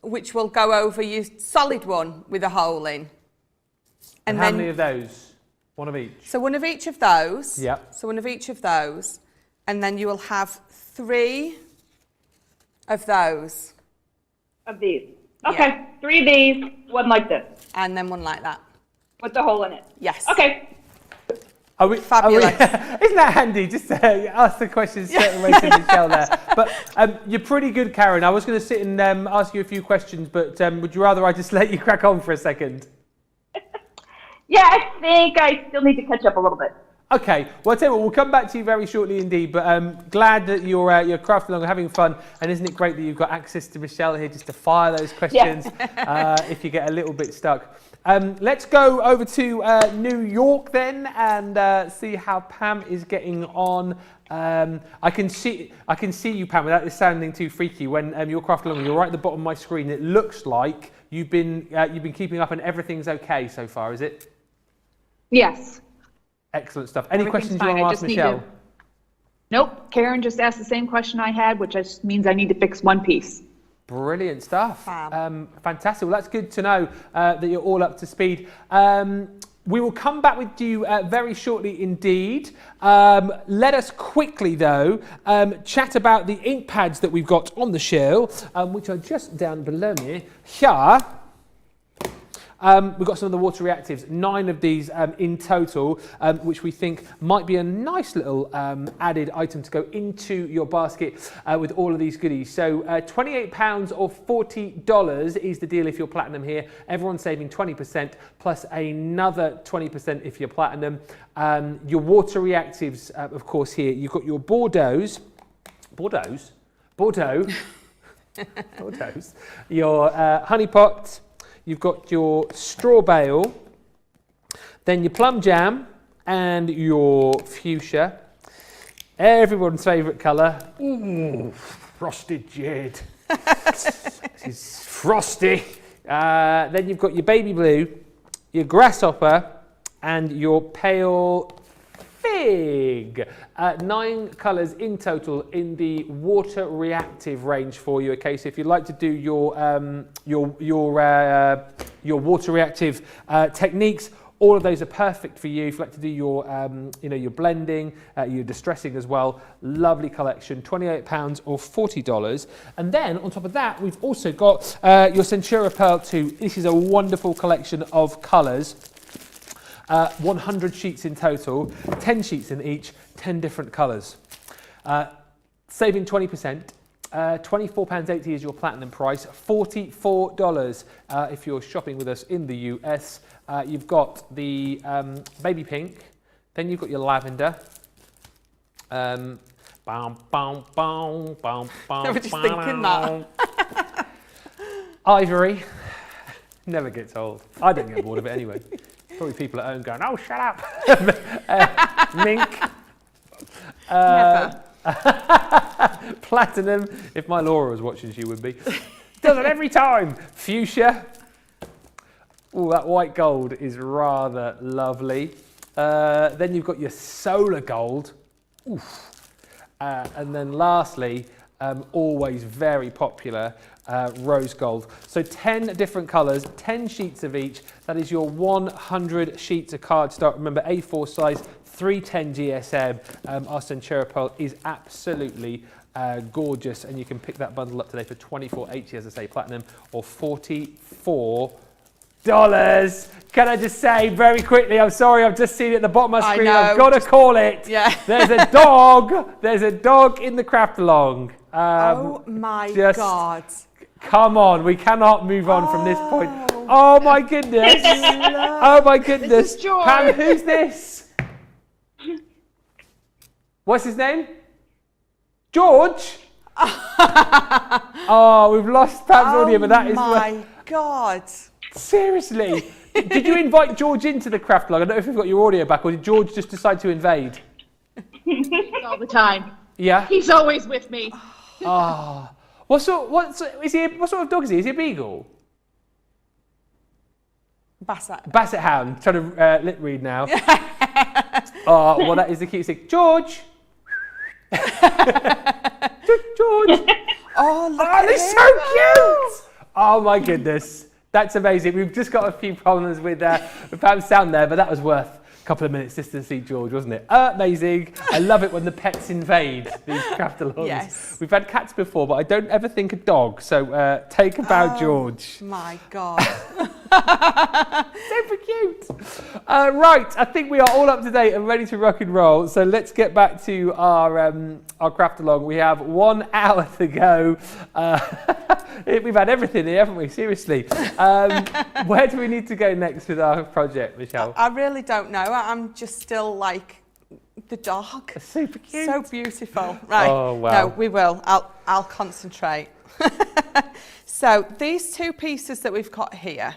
which will go over your solid one with a hole in. And how many of those? 1 of each? So 1 of each of those. Yep. So 1 of each of those. And then you will have 3 of those. Of these. Okay, 3 of these, 1 like this. And then 1 like that. With the hole in it. Yes. Okay. Fabulous. Isn't that handy? Just ask the questions straight away to Michelle there. But you're pretty good, Karen. I was going to sit and ask you a few questions, but would you rather I just let you crack on for a second? Yeah, I think I still need to catch up a little bit. Okay, well, I'll tell you what, we'll come back to you very shortly indeed, but glad that you're crafting along and having fun, and isn't it great that you've got access to Michelle here just to fire those questions if you get a little bit stuck. Let's go over to New York then and see how Pam is getting on. I can see you, Pam, without this sounding too freaky. When you're crafting along, you're right at the bottom of my screen. It looks like you've been keeping up and everything's okay so far, is it? Yes. Excellent stuff. Any questions you want to ask Michelle? Nope. Karen just asked the same question I had, which just means I need to fix one piece. Brilliant stuff. Fantastic. Well, that's good to know that you're all up to speed. We will come back with you very shortly indeed. Let us quickly, though, chat about the ink pads that we've got on the shelf, which are just down below me here. We've got some of the water reactives, 9 of these in total, which we think might be a nice little added item to go into your basket with all of these goodies. So £28 or $40 is the deal if you're platinum here. Everyone's saving 20% plus another 20% if you're platinum. Your water reactives, of course, here. You've got your Bordeaux, your honey pot. You've got your straw bale, then your plum jam and your fuchsia. Everyone's favourite colour. Ooh, frosted jade. This is frosty. Then you've got your baby blue, your grasshopper and your pale fig. 9 colours in total in the water reactive range for you. Okay, so if you'd like to do your water reactive techniques, all of those are perfect for you. If you'd like to do your your blending, your distressing as well, lovely collection, £28 or $40. And then on top of that, we've also got your Centura Pearl 2. This is a wonderful collection of colours. 100 sheets in total, 10 sheets in each, 10 different colours. Saving 20%, £24.80 is your platinum price, $44 if you're shopping with us in the US. You've got the baby pink, then you've got your lavender. I was just thinking that. Ivory, never gets old. I don't get bored of it anyway. Probably people at home going, oh, shut up. Mink. Platinum. If my Laura was watching, she would be. Does it every time. Fuchsia. Oh, that white gold is rather lovely. Then you've got your solar gold. Oof. And then lastly, always very popular, rose gold. So 10 different colours, 10 sheets of each. That is your 100 sheets of cardstock. Remember, A4 size, 310 GSM. Our Centura Pearl is absolutely gorgeous, and you can pick that bundle up today for $24.80, as I say, platinum, or $44. Can I just say very quickly, I'm sorry, I've just seen it at the bottom of my screen. I've got to call it. Yeah. There's a dog. There's a dog in the craft along. Oh my God. Come on, we cannot move on from this point. Oh my goodness. Oh my goodness. This is George. Pam, who's this? What's his name? George? Oh, we've lost Pam's audio, but that is... Oh my God. Seriously. Did you invite George into the craft log? I don't know if you've got your audio back, or did George just decide to invade? All the time. Yeah? He's always with me. Ah. What sort of dog is he? Is he a beagle? Basset hound. Trying to lip read now. Oh, well, that is the cutest thing. George! George! Oh, look at they're so cute! Oh my goodness. That's amazing. We've just got a few problems with Pam's sound there, but that was worth a couple of minutes just to see George, wasn't it? Amazing. I love it when the pets invade these craft-alongs. Yes. We've had cats before, but I don't ever think a dog. So take a bow, George. My God. Super cute. Right, I think we are all up to date and ready to rock and roll. So let's get back to our craft along. We have 1 hour to go. We've had everything here, haven't we? Seriously. Where do we need to go next with our project, Michelle? I really don't know. I'm just still like the dog. Super cute. So beautiful. Right. Oh, wow. No, we will. I'll concentrate. So these 2 pieces that we've got here.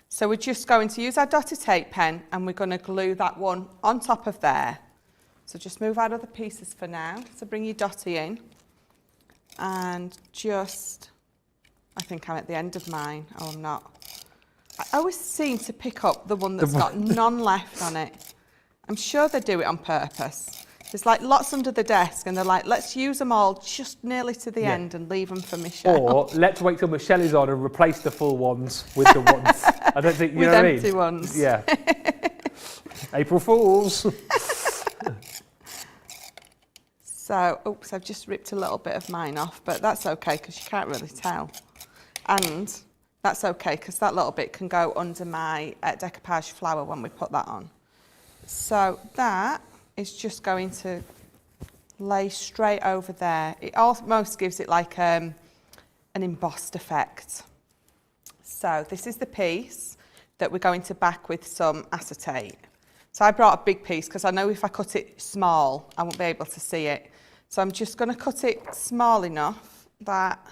So we're just going to use our dotted tape pen and we're going to glue that one on top of there. So just move our other pieces for now. So bring your dotty in and just, I think I'm at the end of mine. Oh, I'm not. I always seem to pick up the one that's got none left on it. I'm sure they do it on purpose. There's like lots under the desk and they're like, let's use them all just nearly to the end and leave them for Michelle. Or let's wait till Michelle is on and replace the full ones with the ones. I don't think, you know what I mean? With empty ones. Yeah. April Fools. So, oops, I've just ripped a little bit of mine off, but that's okay because you can't really tell. And that's okay because that little bit can go under my decoupage flower when we put that on. So that is just going to lay straight over there. It almost gives it like an embossed effect. So this is the piece that we're going to back with some acetate. So I brought a big piece because I know if I cut it small, I won't be able to see it. So I'm just going to cut it small enough that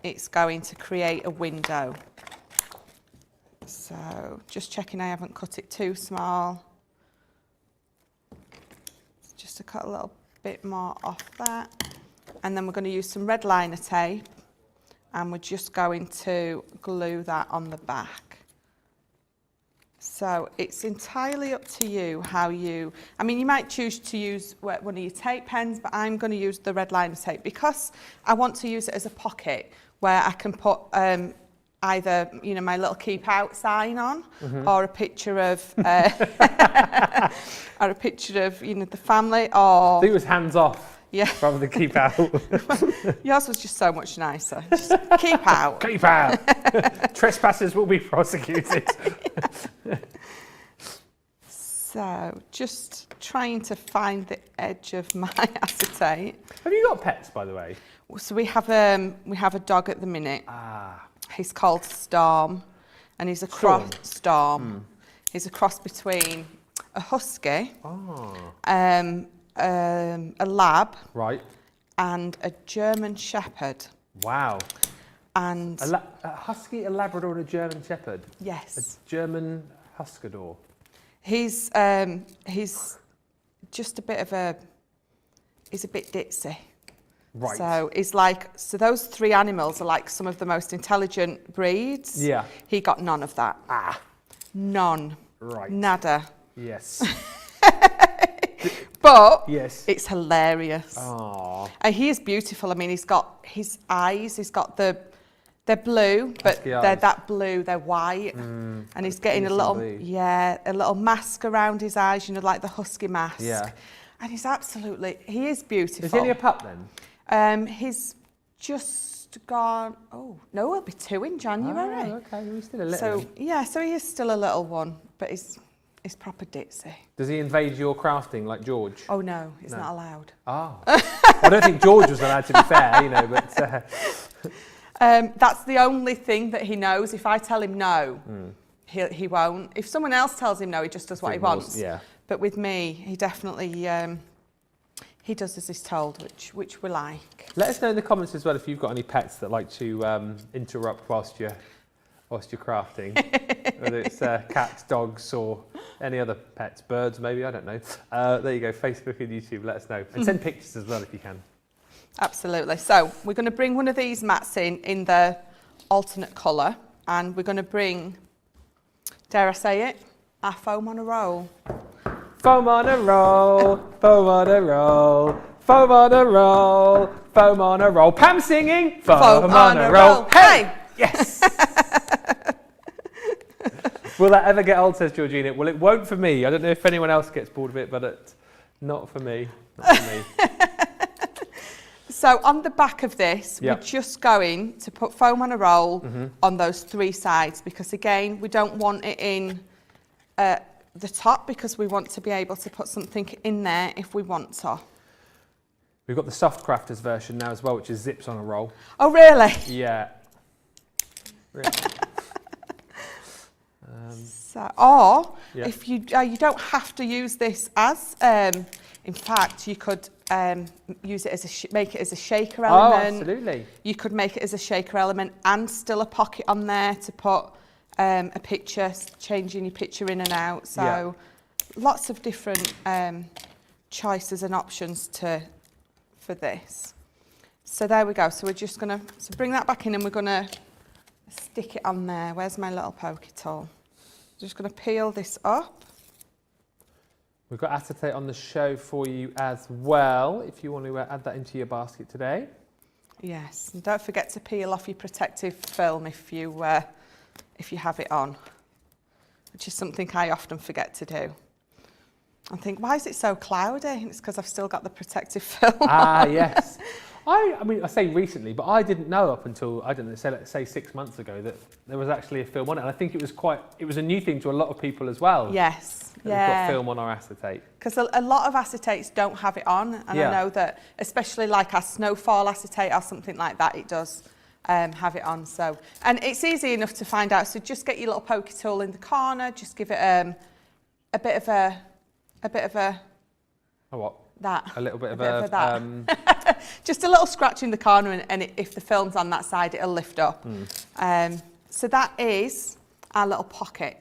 it's going to create a window. So just checking I haven't cut it too small. Just to cut a little bit more off that. And then we're going to use some red liner tape and we're just going to glue that on the back. So it's entirely up to you how you, I mean, you might choose to use one of your tape pens, but I'm going to use the red liner tape because I want to use it as a pocket where I can put either, you know, my little keep out sign on or a picture of, or a picture of, you know, the family or... I think it was hands off. Yeah. Rather than keep out. Yours was just so much nicer. Just keep out. Keep out. Trespassers will be prosecuted. So just trying to find the edge of my acetate. Have you got pets, by the way? So we have a dog at the minute. Ah. He's called Storm, and he's a cross Storm. He's a cross between a husky, a lab, right, and a German Shepherd. Wow. And a husky, a Labrador, and a German Shepherd. Yes. A German Huskador. He's just a bit of a. He's a bit ditzy. Right. So it's like, so those 3 animals are like some of the most intelligent breeds. Yeah. He got none of that. Ah. None. Right. Nada. Yes. But yes, it's hilarious. Aww. And he is beautiful. I mean, he's got his eyes, he's got they're blue, but they're that blue, they're white. And he's getting a little, a little mask around his eyes, you know, like the husky mask. Yeah. And he's absolutely, he is beautiful. Is he only a pup then? He's just gone, oh, no, he'll be 2 in January. Oh, okay, he's still a little So, one. yeah, so he is still a little one, but he's proper ditzy. Does he invade your crafting like George? Oh, no, he's not allowed. Oh. I don't think George was allowed, to be fair, you know, but... That's the only thing that he knows. If I tell him no, he won't. If someone else tells him no, he just does what he wants. Yeah. But with me, he definitely... he does as he's told, which we like. Let us know in the comments as well if you've got any pets that like to interrupt whilst you're crafting, whether it's cats, dogs, or any other pets, birds maybe, I don't know. There you go, Facebook and YouTube, let us know. And send pictures as well if you can. Absolutely. So we're going to bring one of these mats in the alternate colour, and we're going to bring, dare I say it, our foam on a roll. Foam on a roll, foam on a roll, foam on a roll, foam on a roll. Pam singing, foam on a roll. Hey! Yes! Will that ever get old, says Georgina? Well, it won't for me. I don't know if anyone else gets bored of it, but not for me. Not for me. So on the back of this, we're just going to put foam on a roll on those 3 sides, because again, we don't want it in the top, because we want to be able to put something in there if we want to. We've got the soft crafters version now as well, which is zips on a roll. Oh, really? Yeah. Really. If you don't have to use this as, in fact, you could use it as make it as a shaker element. Oh, absolutely. You could make it as a shaker element and still a pocket on there to put a picture, changing your picture in and out. So lots of different choices and options for this. So there we go. So we're just going to bring that back in, and we're going to stick it on there. Where's my little pokey tool? Just going to peel this up. We've got acetate on the show for you as well, if you want to add that into your basket today. Yes, and don't forget to peel off your protective film if you have it on, which is something I often forget to do. I think, why is it so cloudy? It's because I've still got the protective film on. Yes. I mean, I say recently, but I didn't know up until, I don't know, let's say 6 months ago, that there was actually a film on it. And I think it was a new thing to a lot of people as well. Yes, We've got film on our acetate. Because a lot of acetates don't have it on. And I know that, especially like our snowfall acetate or something like that, it does have it on. So, and it's easy enough to find out. So just get your little pokey tool in the corner, just give it a bit of a... Oh, what? That. A little bit of that. Just a little scratch in the corner, and if the film's on that side, it'll lift up. So that is our little pocket.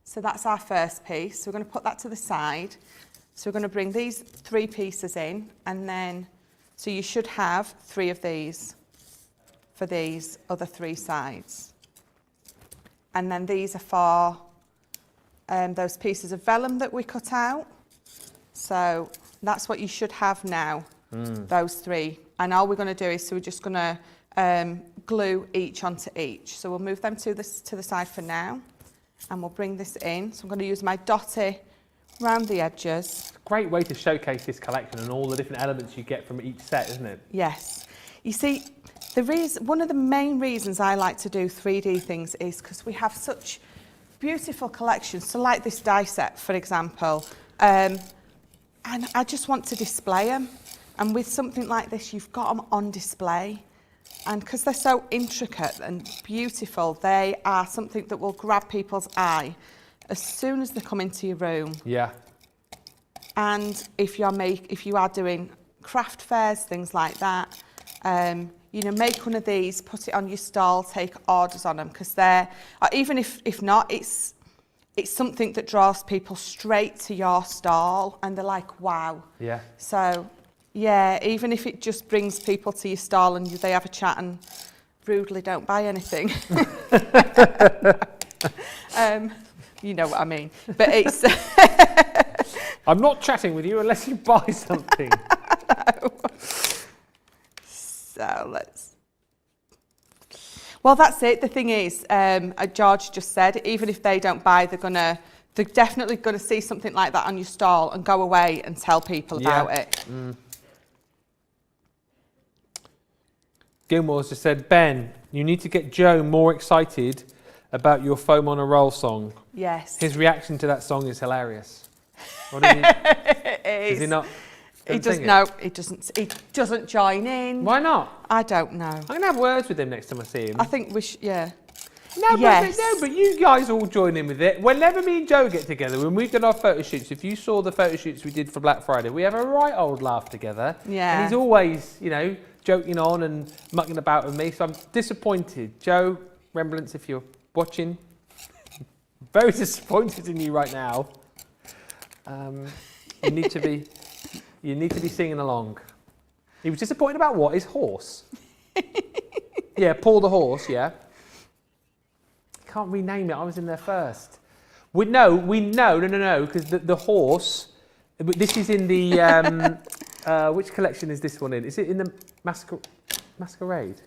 So that's our first piece. So we're going to put that to the side. So we're going to bring these 3 pieces in, and then, so you should have 3 of these for these other 3 sides. And then these are for those pieces of vellum that we cut out. So that's what you should have now, those 3. And all we're going to do is, so we're just going to glue each onto each. So we'll move them to the side for now, and we'll bring this in. So I'm going to use my dotty round the edges. Great way to showcase this collection and all the different elements you get from each set, isn't it? Yes. You see, one of the main reasons I like to do 3D things is because we have such beautiful collections. So like this die set, for example, and I just want to display them. And with something like this, you've got them on display. And because they're so intricate and beautiful, they are something that will grab people's eye as soon as they come into your room. Yeah. And if you are doing craft fairs, things like that, you know, make one of these, put it on your stall, take orders on them, because they're, even if not, it's something that draws people straight to your stall, and they're like, wow. Yeah. So, yeah, even if it just brings people to your stall and they have a chat and rudely don't buy anything. You know what I mean. But it's... I'm not chatting with you unless you buy something. So let's... Well, that's it. The thing is, George just said, even if they don't buy, they're definitely going to see something like that on your stall and go away and tell people about it. Gilmore's just said, Ben, you need to get Joe more excited about your Foam on a Roll song. Yes. His reaction to that song is hilarious. What did he, is he not? He doesn't know. He doesn't join in. Why not? I don't know. I'm going to have words with him next time I see him. I think we should, yeah. No, but you guys all join in with it. Whenever me and Joe get together, when we've done our photo shoots, if you saw the photo shoots we did for Black Friday, we have a right old laugh together. Yeah. And he's always, you know, joking on and mucking about with me. So I'm disappointed. Joe Rembrandts, if you're watching, very disappointed in you right now. You need to be singing along. He was disappointed about what? His horse. Yeah, Paul the horse, yeah. Can't rename it, I was in there first. No, because the horse, this is in the, which collection is this one in? Is it in the Masquerade?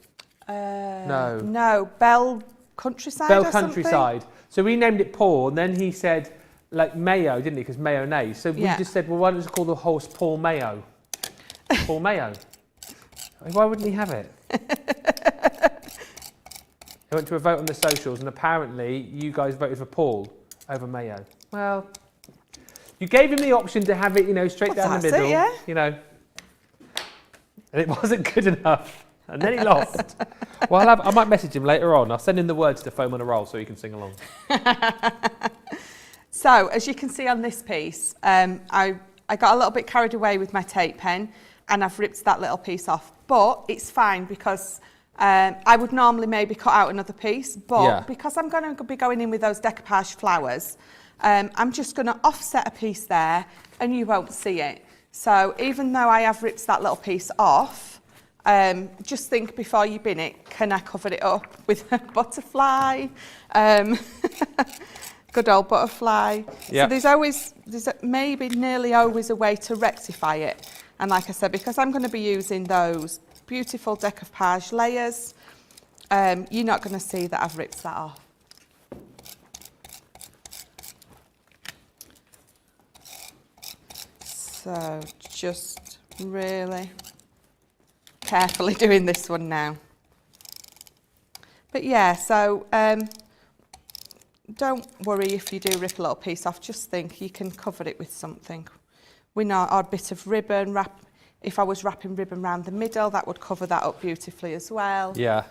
No, Bell Countryside. Bell Countryside. So we named it Paul, and then he said, like Mayo, didn't he? Because mayonnaise. So we just said, well, why don't we call the horse Paul Mayo? Paul Mayo. Why wouldn't he have it? He went to a vote on the socials, and apparently you guys voted for Paul over Mayo. Well, you gave him the option to have it, you know, straight down the middle. Yeah. You know, and it wasn't good enough, and then he lost. Well, I might message him later on. I'll send him the words to Foam on a Roll so he can sing along. So, as you can see on this piece, I got a little bit carried away with my tape pen, and I've ripped that little piece off. But it's fine because I would normally maybe cut out another piece, but because I'm going to be going in with those decoupage flowers, I'm just going to offset a piece there and you won't see it. So even though I have ripped that little piece off, just think before you bin it, can I cover it up with a butterfly? Good old butterfly. Yep. So there's maybe nearly always a way to rectify it. And like I said, because I'm going to be using those beautiful decoupage layers, you're not going to see that I've ripped that off. So just really carefully doing this one now. But yeah, so don't worry if you do rip a little piece off, just think you can cover it with something. We know our bit of ribbon, if I was wrapping ribbon around the middle, that would cover that up beautifully as well. Yeah.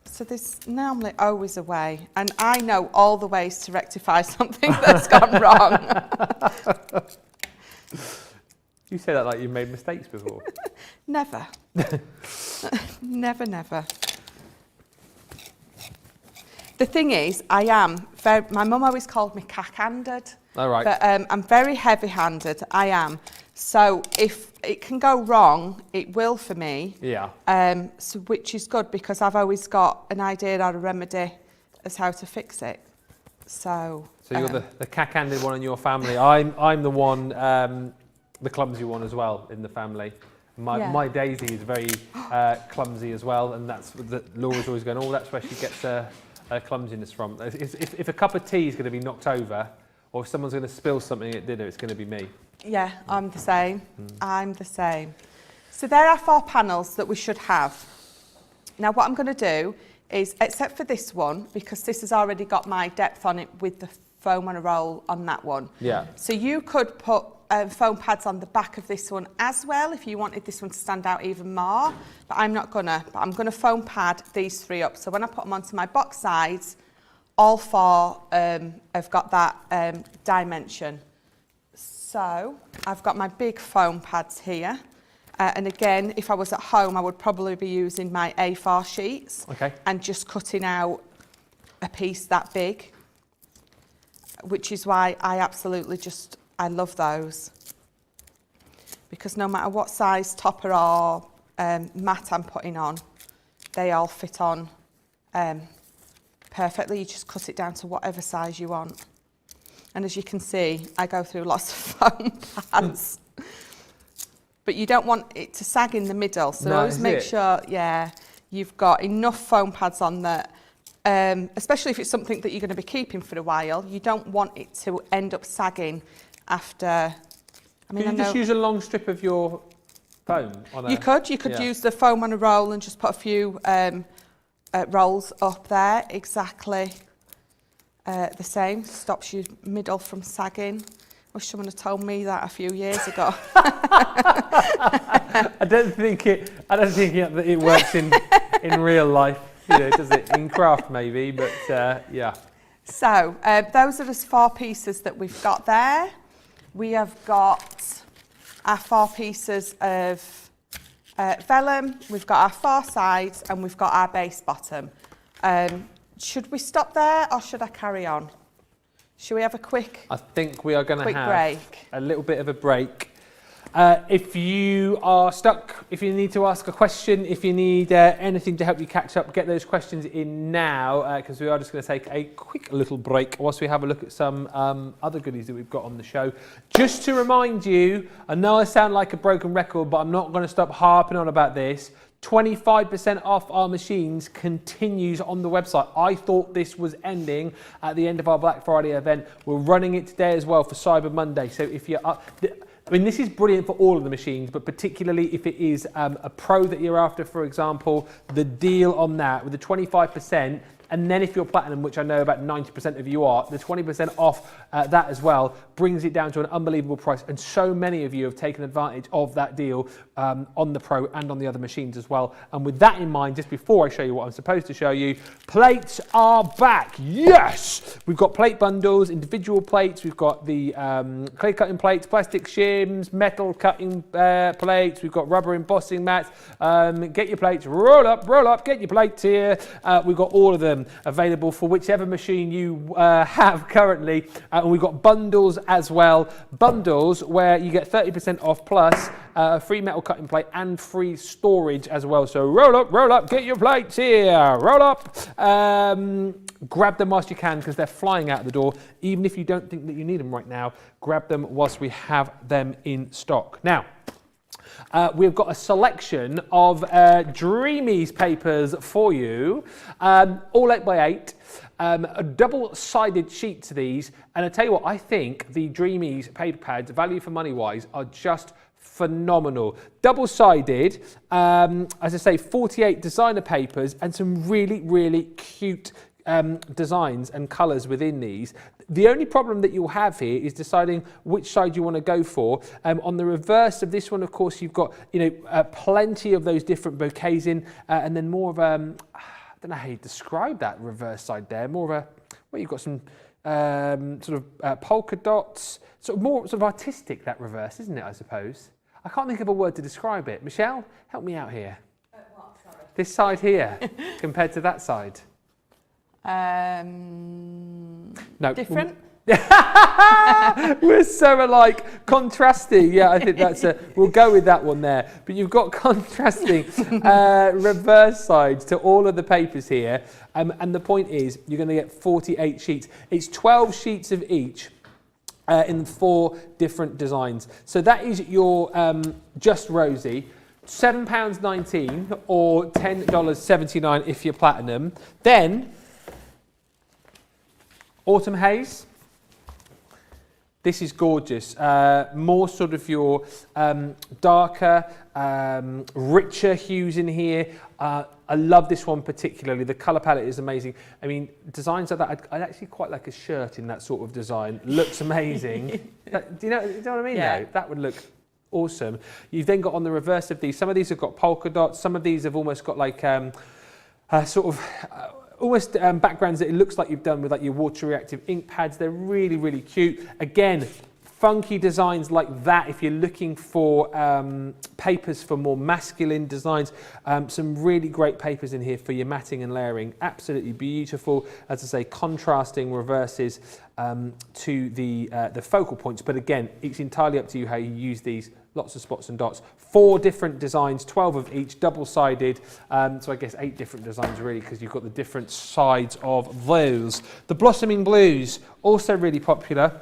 So there's normally always a way, and I know all the ways to rectify something that's gone wrong. You say that like you've made mistakes before. Never. Never. The thing is, my mum always called me cack-handed. All right. But I'm very heavy-handed, I am. So if it can go wrong, it will for me. Yeah. So which is good because I've always got an idea or a remedy as how to fix it. So you're the cack-handed one in your family. I'm the one, the clumsy one as well in the family. My Daisy is very clumsy as well, and Laura's always going, oh, that's where she gets her clumsiness from. If a cup of tea is going to be knocked over, or if someone's going to spill something at dinner, it's going to be me. Yeah, I'm the same. I'm the same. So there are 4 panels that we should have. Now what I'm going to do is, except for this one, because this has already got my depth on it with the foam on a roll on that one. Yeah. So you could put foam pads on the back of this one as well if you wanted this one to stand out even more, but I'm not gonna. But I'm gonna foam pad these 3 up. So when I put them onto my box sides, all 4 have got that dimension. So I've got my big foam pads here. And again, if I was at home, I would probably be using my A4 sheets and just cutting out a piece that big, which is why I love those. Because no matter what size topper or mat I'm putting on, they all fit on perfectly. You just cut it down to whatever size you want. And as you can see, I go through lots of foam pads. But you don't want it to sag in the middle, so always make sure, you've got enough foam pads on that, especially if it's something that you're going to be keeping for a while. You don't want it to end up sagging after. Could you just use a long strip of your foam on a... You could use the foam on a roll and just put a few rolls up there, exactly the same. Stops your middle from sagging. Wish someone had told me that a few years ago. I don't think it works in real life, does it? In craft maybe, but yeah. So those are the 4 pieces that we've got there. We have got our 4 pieces of vellum. We've got our 4 sides, and we've got our base bottom. Should we stop there, or should I carry on? Should we have a quick? I think we are going to have break. A little bit of a break. If you are stuck, if you need to ask a question, if you need anything to help you catch up, get those questions in now, because we are just going to take a quick little break whilst we have a look at some other goodies that we've got on the show. Just to remind you, I know I sound like a broken record, but I'm not going to stop harping on about this. 25% off our machines continues on the website. I thought this was ending at the end of our Black Friday event. We're running it today as well for Cyber Monday. So if you're up, I mean, this is brilliant for all of the machines, but particularly if it is a Pro that you're after, for example, the deal on that with the 25%, and then if you're Platinum, which I know about 90% of you are, the 20% off that as well brings it down to an unbelievable price. And so many of you have taken advantage of that deal on the Pro and on the other machines as well. And with that in mind, just before I show you what I'm supposed to show you, plates are back. Yes! We've got plate bundles, individual plates. We've got the clay cutting plates, plastic shims, metal cutting plates. We've got rubber embossing mats. Get your plates, roll up, get your plates here. We've got all of them available for whichever machine you have currently. And we've got bundles as well. Bundles where you get 30% off plus free metal cutting plate and free storage as well. So roll up, get your plates here. Roll up. Grab them whilst you can because they're flying out the door. Even if you don't think that you need them right now, grab them whilst we have them in stock. Now, we've got a selection of Dreamies papers for you, all 8x8, double-sided sheets of these, and I tell you what, I think the Dreamies paper pads, value for money wise, are just phenomenal. Double-sided, as I say, 48 designer papers and some really, really cute designs and colours within these. The only problem that you'll have here is deciding which side you want to go for. On the reverse of this one, of course, you've got plenty of those different bouquets in, and then more of I don't know how you describe that reverse side there. More of a well, you've got some sort of polka dots, more sort of artistic that reverse, isn't it? I suppose. I can't think of a word to describe it. Michelle, help me out here. What? Sorry. This side here compared to that side. No. Different? We're so alike. Contrasting. Yeah, I think we'll go with that one there. But you've got contrasting reverse sides to all of the papers here. And the point is, you're going to get 48 sheets. It's 12 sheets of each. In 4 different designs. So that is your Just Rosie. £7.19 or $10.79 if you're Platinum. Then Autumn Haze. This is gorgeous. More sort of your darker, richer hues in here. I love this one particularly. The colour palette is amazing. I mean, designs like that, I'd actually quite like a shirt in that sort of design. Looks amazing. Do you know what I mean? Yeah. Though? That would look awesome. You've then got on the reverse of these, some of these have got polka dots, some of these have almost got like almost backgrounds that it looks like you've done with like your water reactive ink pads. They're really, really cute. Again, funky designs like that if you're looking for papers for more masculine designs. Some really great papers in here for your matting and layering. Absolutely beautiful. As I say, contrasting reverses to the focal points. But again, it's entirely up to you how you use these. Lots of spots and dots. 4 different designs, 12 of each, double-sided. So I guess 8 different designs really, because you've got the different sides of those. The Blossoming Blues, also really popular.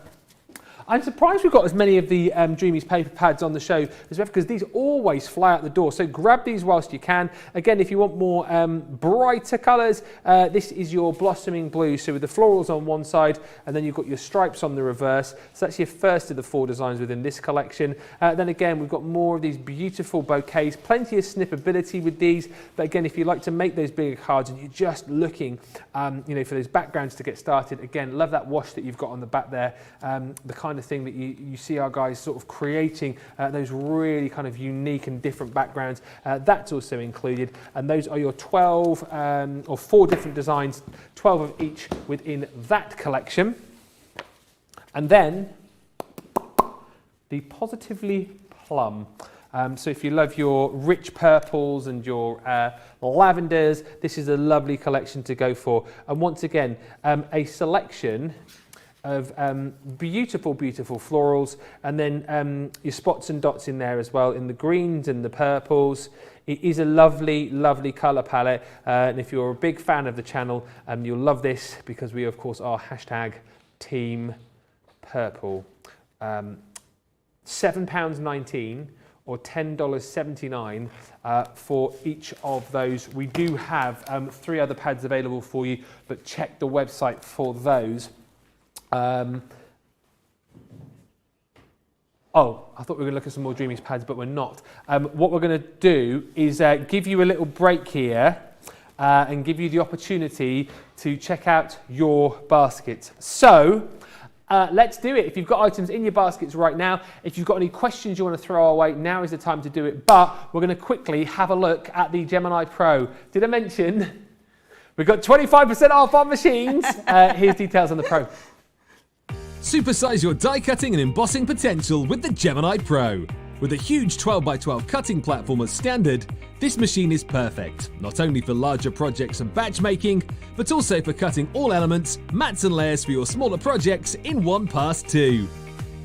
I'm surprised we've got as many of the Dreamies paper pads on the show as well, because these always fly out the door. So grab these whilst you can. Again, if you want more brighter colours, this is your Blossoming Blue. So with the florals on one side, and then you've got your stripes on the reverse. So that's your first of the 4 designs within this collection. Then again, we've got more of these beautiful bouquets. Plenty of snippability with these. But again, if you like to make those bigger cards and you're just looking, for those backgrounds to get started, again, love that wash that you've got on the back there. The kind of thing that you see our guys sort of creating, those really kind of unique and different backgrounds. That's also included, and those are your 12 or 4 different designs, 12 of each within that collection. And then the Positively Plum. So if you love your rich purples and your lavenders, this is a lovely collection to go for. And once again, a selection of beautiful, beautiful florals, and then your spots and dots in there as well, in the greens and the purples. It is a lovely, lovely colour palette, and if you're a big fan of the channel, you'll love this, because we, of course, are #Team Purple. £7.19 or $10.79 for each of those. We do have 3 other pads available for you, but check the website for those. Oh, I thought we were going to look at some more Dreamings pads, but we're not. What we're going to do is give you a little break here and give you the opportunity to check out your baskets. So let's do it. If you've got items in your baskets right now, if you've got any questions you want to throw our way, now is the time to do it. But we're going to quickly have a look at the Gemini Pro. Did I mention we've got 25% off our machines? Here's details on the Pro. Supersize your die cutting and embossing potential with the Gemini Pro. With a huge 12x12 cutting platform as standard, this machine is perfect, not only for larger projects and batch making, but also for cutting all elements, mats and layers for your smaller projects in one pass too.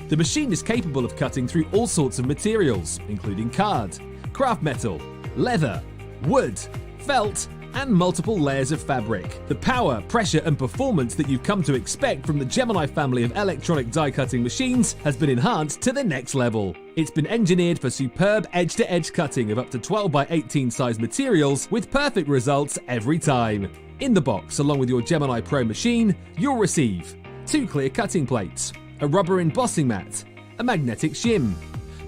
The machine is capable of cutting through all sorts of materials, including card, craft metal, leather, wood, felt, and multiple layers of fabric. The power, pressure and performance that you've come to expect from the Gemini family of electronic die cutting machines has been enhanced to the next level. It's been engineered for superb edge-to-edge cutting of up to 12x18 size materials with perfect results every time. In the box, along with your Gemini Pro machine, you'll receive 2 clear cutting plates, a rubber embossing mat, a magnetic shim,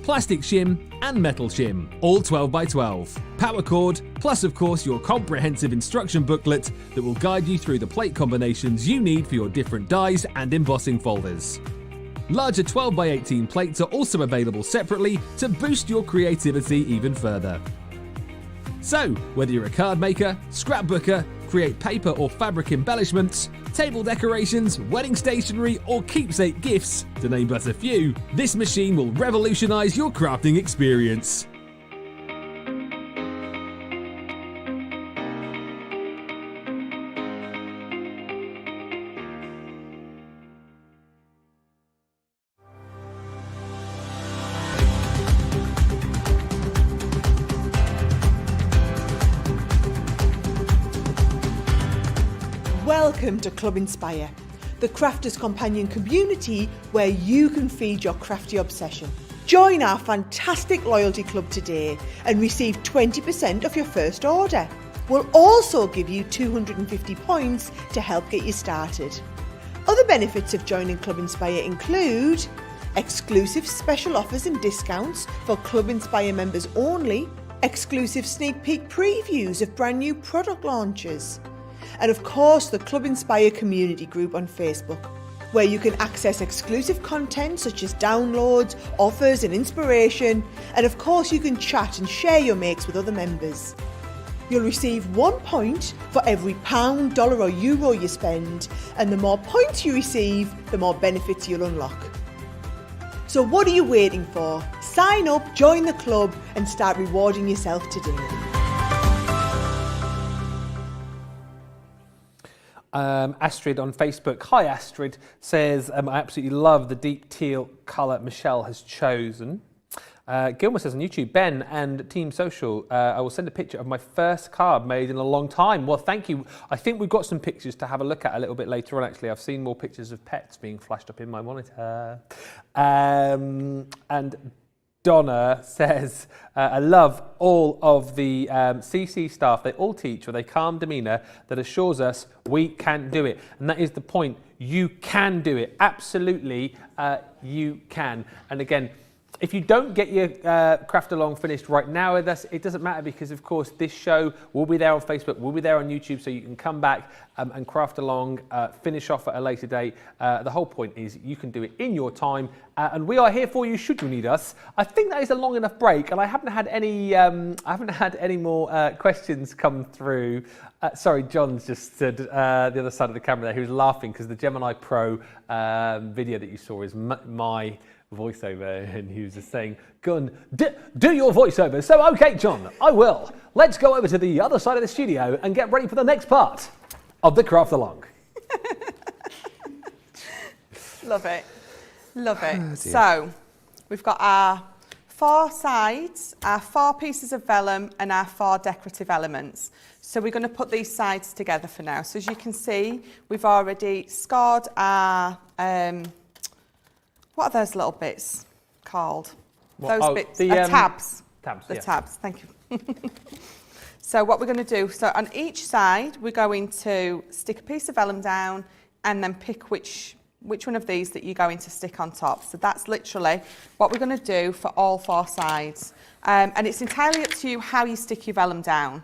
plastic shim and metal shim, all 12x12. Power cord, plus of course your comprehensive instruction booklet that will guide you through the plate combinations you need for your different dies and embossing folders. Larger 12x18 plates are also available separately to boost your creativity even further. So, whether you're a card maker, scrapbooker, create paper or fabric embellishments, table decorations, wedding stationery or keepsake gifts, to name but a few, this machine will revolutionise your crafting experience. Welcome to Club Inspire, the crafters' companion community where you can feed your crafty obsession. Join our fantastic loyalty club today and receive 20% off your first order. We'll also give you 250 points to help get you started. Other benefits of joining Club Inspire include exclusive special offers and discounts for Club Inspire members only, exclusive sneak peek previews of brand new product launches, and of course the Club Inspire community group on Facebook, where you can access exclusive content such as downloads, offers and inspiration, and of course you can chat and share your makes with other members. You'll receive 1 point for every £1, dollar or euro you spend, and the more points you receive, the more benefits you'll unlock. So what are you waiting for? Sign up, join the club and start rewarding yourself today. Astrid on Facebook, hi Astrid, says, I absolutely love the deep teal colour Michelle has chosen. Gilmer says on YouTube, Ben and Team Social, I will send a picture of my first card made in a long time. Well, thank you. I think we've got some pictures to have a look at a little bit later on, actually. I've seen more pictures of pets being flashed up in my monitor. And Donna says, I love all of the CC staff. They all teach with a calm demeanour that assures us we can do it. And that is the point. You can do it. Absolutely, you can. And again, if you don't get your craft along finished right now with us, it doesn't matter because, of course, this show will be there on Facebook, will be there on YouTube, so you can come back and craft along, finish off at a later date. The whole point is you can do it in your time, and we are here for you should you need us. I think that is a long enough break, and I haven't had any more questions come through. Sorry, John's just stood the other side of the camera there. He was laughing because the Gemini Pro video that you saw is my voiceover, and he was just saying, go and do your voiceover. So, okay, John, I will. Let's go over to the other side of the studio and get ready for the next part of the craft along. Love it. Love it. Oh, so, we've got our 4 sides, our 4 pieces of vellum and our 4 decorative elements. So we're going to put these sides together for now. So as you can see, we've already scored our what are those little bits called? What? Those bits are tabs. Tabs, the yeah. tabs, thank you. So what we're going to do, so on each side, we're going to stick a piece of vellum down and then pick which which one of these that you're going to stick on top. So that's literally what we're going to do for all 4 sides. And it's entirely up to you how you stick your vellum down.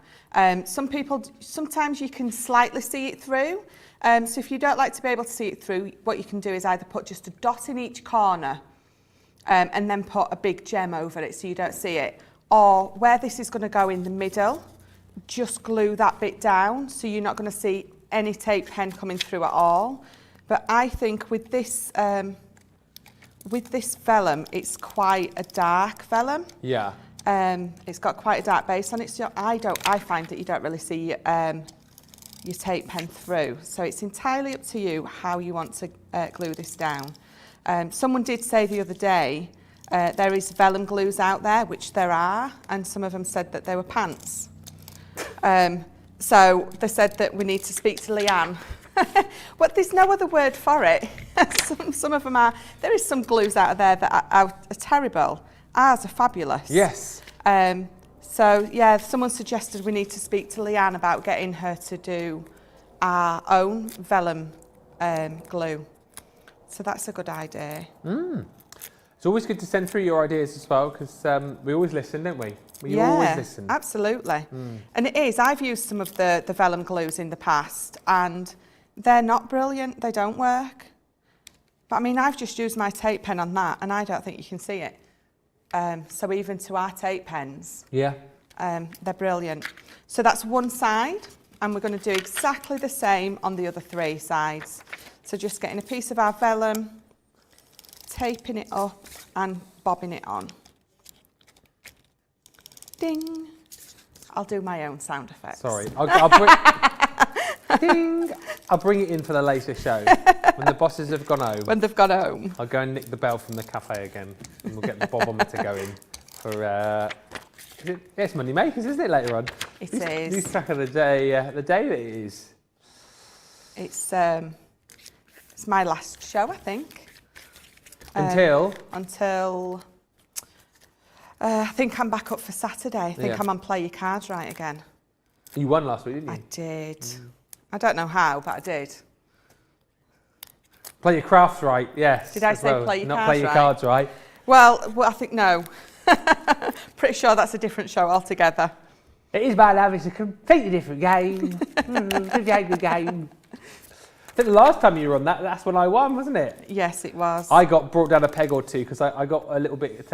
Sometimes you can slightly see it through. So if you don't like to be able to see it through, what you can do is either put just a dot in each corner and then put a big gem over it so you don't see it. Or where this is going to go in the middle, just glue that bit down so you're not going to see any tape pen coming through at all. But I think with this vellum, it's quite a dark vellum. Yeah. It's got quite a dark base on it, so I find that you don't really see your tape pen through. So it's entirely up to you how you want to glue this down. Someone did say the other day, there is vellum glues out there, which there are, and some of them said that they were pants. So they said that we need to speak to Leanne. Well, there's no other word for it. some of them are. There is some glues out there that are terrible. Ours are fabulous. Yes. So yeah, someone suggested we need to speak to Leanne about getting her to do our own vellum glue. So that's a good idea. It's always good to send through your ideas as well, because we always listen, don't we? We always listen. Absolutely. And it is. I've used some of the vellum glues in the past, and they're not brilliant. They don't work. But I mean, I've just used my tape pen on that, and I don't think you can see it. So even to our tape pens, they're brilliant. So that's one side, and we're going to do exactly the same on the other 3 sides. So just getting a piece of our vellum, taping it up and bobbing it on. Ding. I'll do my own sound effects. Sorry, I'll bring, ding. I'll bring it in for the later show. When the bosses have gone home. When they've gone home. I'll go and nick the bell from the cafe again, and we'll get the bobometer going for. It's money makers, isn't it? Later on. It is. Lose track of the day that it is. It's my last show, I think. Until I think I'm back up for Saturday. I think I'm on Play Your Cards Right again. You won last week, didn't you? I did. I don't know how, but I did. Play your crafts right, yes. Did I say play your cards right? Not play your cards right. Well, I think no. Pretty sure that's a different show altogether. It is about love. It's a completely different game. Good game. I think the last time you were on that's when I won, wasn't it? Yes, it was. I got brought down a peg or two because I got a little bit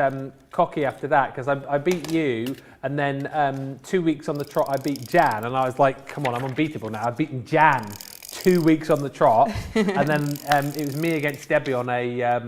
cocky after that, because I beat you, and then 2 weeks on the trot I beat Jan, and I was like, come on, I'm unbeatable now. I've beaten Jan 2 weeks on the trot, and then it was me against Debbie on a,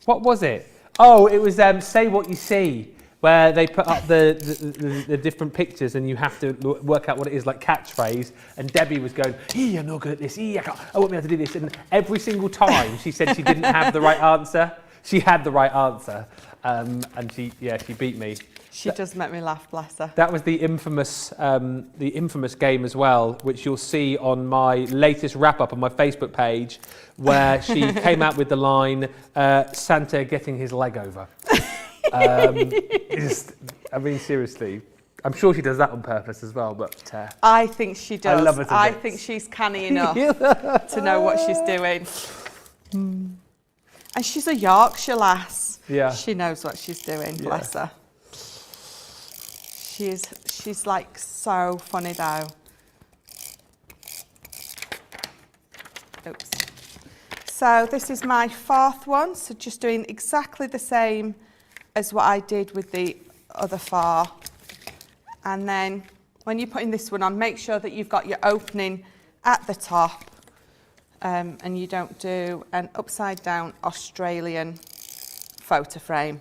what was it? Oh, it was Say What You See, where they put up the different pictures and you have to work out what it is, like catchphrase. And Debbie was going, you're not good at this, I won't be able to do this. And every single time she said she didn't have the right answer, she had the right answer. And she beat me. She does make me laugh, bless her. That was the infamous game as well, which you'll see on my latest wrap-up on my Facebook page, where she came out with the line, Santa getting his leg over. I mean, seriously, I'm sure she does that on purpose as well, but I think she does. I love her to I bits. think she's canny enough to know what she's doing. And she's a Yorkshire lass. Yeah. She knows what she's doing, bless her. She's like so funny though. Oops. So this is my 4th one, so just doing exactly the same as what I did with the other 4. And then when you're putting this one on, make sure that you've got your opening at the top, and you don't do an upside down Australian photo frame.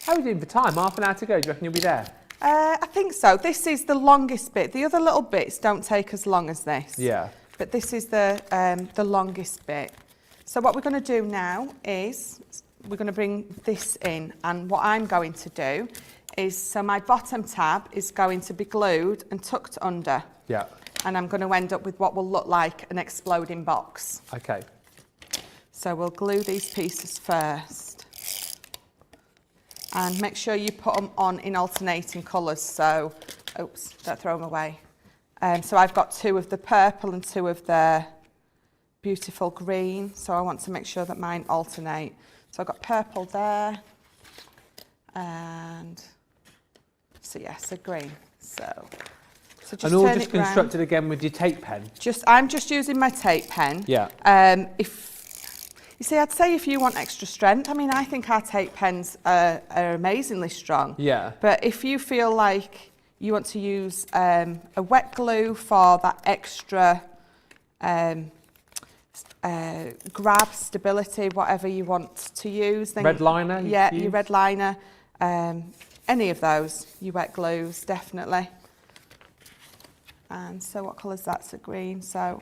How are we doing for time? Half an hour to go. Do you reckon you'll be there? I think so. This is the longest bit. The other little bits don't take as long as this. Yeah. But this is the longest bit. So what we're going to do now is we're going to bring this in, and what I'm going to do is, so my bottom tab is going to be glued and tucked under. Yeah. And I'm going to end up with what will look like an exploding box. Okay. So we'll glue these pieces first. And make sure you put them on in alternating colours, so, oops, don't throw them away. So I've got 2 of the purple and 2 of the beautiful green, so I want to make sure that mine alternate. So I've got purple there, and so yes, a green. So just and all turn just it round. constructed again with your tape pen? I'm just using my tape pen. Yeah. You see, I'd say if you want extra strength, I mean, I think our tape pens are amazingly strong. Yeah. But if you feel like you want to use a wet glue for that extra grab, stability, whatever you want to use. Then red liner? Yeah, your red liner. Any of those, your wet glues, definitely. And so what colour is that? It's a green. So I'm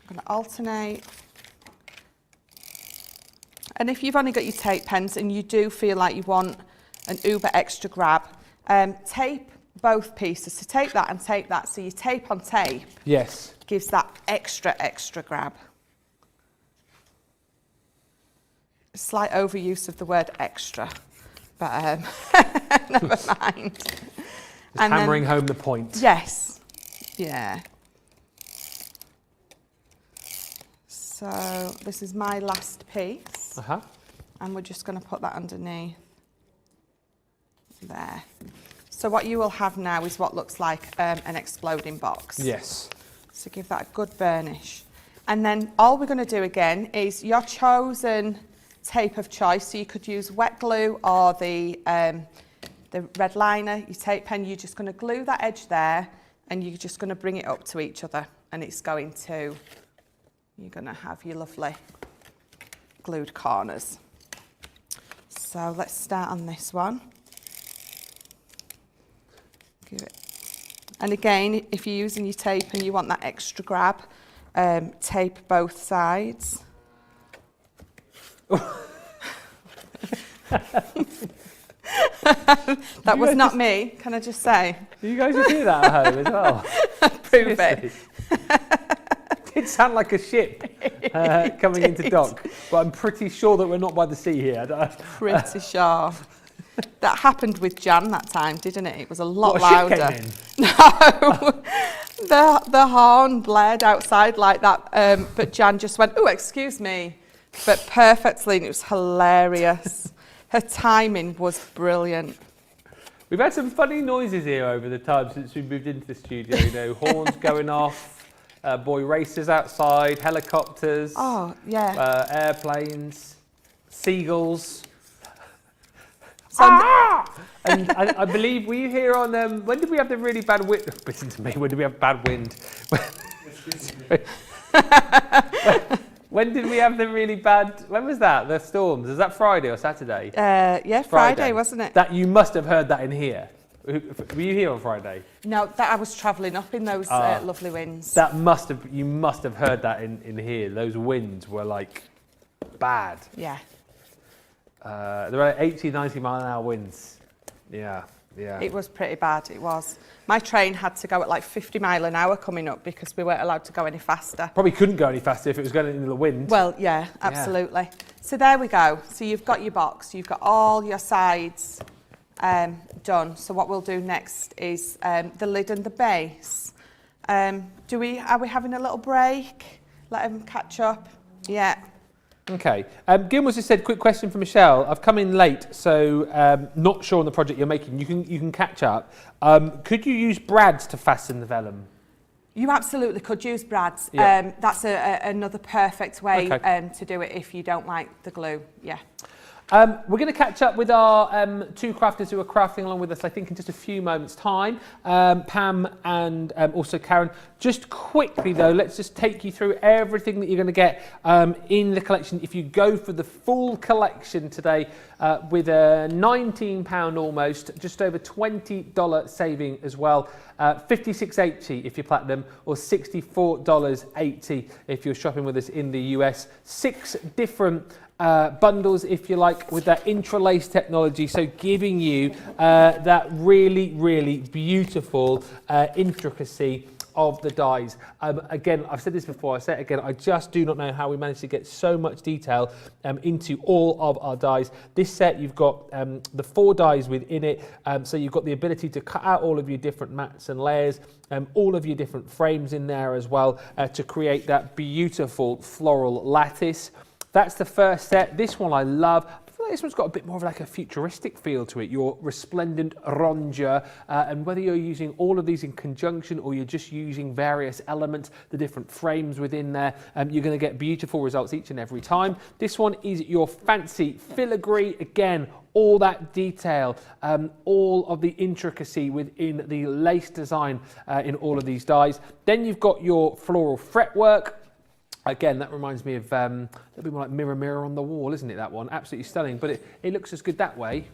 going to alternate. And if you've only got your tape pens and you do feel like you want an uber extra grab, tape both pieces. So tape that and tape that. So you tape on tape. Yes. Gives that extra grab. Slight overuse of the word extra, but never mind. Just hammering home the point. Yes. Yeah. So this is my last piece. Uh-huh. And we're just going to put that underneath there. So what you will have now is what looks like an exploding box. Yes. So give that a good burnish. And then all we're going to do again is your chosen tape of choice. So you could use wet glue or the red liner, your tape pen. You're just going to glue that edge there and you're just going to bring it up to each other, and it's going to, you're going to have your lovely glued corners. So let's start on this one. Give it. And again, if you're using your tape and you want that extra grab, tape both sides. That was not me, can I just say? You guys would do that at home as well? Prove it. It sounded like a ship coming into dock, but I'm pretty sure that we're not by the sea here. Pretty sure. That happened with Jan that time, didn't it? It was a lot What, a ship louder. came in? No, the horn blared outside like that, but Jan just went, "Oh, excuse me," but perfectly, and it was hilarious. Her timing was brilliant. We've had some funny noises here over the time since we moved into the studio. You know, horns going off, boy racers outside, helicopters. Oh, yeah. Airplanes, seagulls. So And I believe we here on when did we have the really bad wind? Listen to me. When did we have bad wind? When did we have the really bad? When was that? The storms? Was that Friday or Saturday? Yeah, Friday, wasn't it? That you must have heard that in here. Were you here on Friday? No, that I was travelling up in those lovely winds. You must have heard that in here. Those winds were like bad. Yeah. There were 80, 90 mile an hour winds. Yeah. It was pretty bad, it was. My train had to go at like 50 mile an hour coming up because we weren't allowed to go any faster. Probably couldn't go any faster if it was going into the wind. Well, yeah, absolutely. Yeah. So there we go. So you've got your box, you've got all your sides done. So what we'll do next is the lid and the base. Are we having a little break? Let them catch up? Yeah. Okay. Gilmore's just said, quick question for Michelle. I've come in late, so not sure on the project you're making. You can catch up. Could you use brads to fasten the vellum? You absolutely could use brads. Yeah. That's another perfect way to do it if you don't like the glue. Yeah. We're going to catch up with our two crafters who are crafting along with us, I think, in just a few moments' time. Pam and also Karen. Just quickly, though, let's just take you through everything that you're going to get in the collection. If you go for the full collection today with a £19 almost, just over $20 saving as well. $56.80 if you're platinum, or $64.80 if you're shopping with us in the US. 6 different bundles, if you like, with that intralace technology, so giving you that really, really beautiful intricacy of the dies. Again, I've said this before, I say it again, I just do not know how we managed to get so much detail into all of our dies. This set, you've got the 4 dies within it, so you've got the ability to cut out all of your different mats and layers, all of your different frames in there as well, to create that beautiful floral lattice. That's the first set. This one I love. This one's got a bit more of like a futuristic feel to it, your resplendent rondure, and whether you're using all of these in conjunction or you're just using various elements, the different frames within there, you're going to get beautiful results each and every time. This one is your fancy filigree, again, all that detail, all of the intricacy within the lace design in all of these dies. Then you've got your floral fretwork. Again, that reminds me of a little bit more like mirror on the wall, isn't it, that one? Absolutely stunning, but it looks as good that way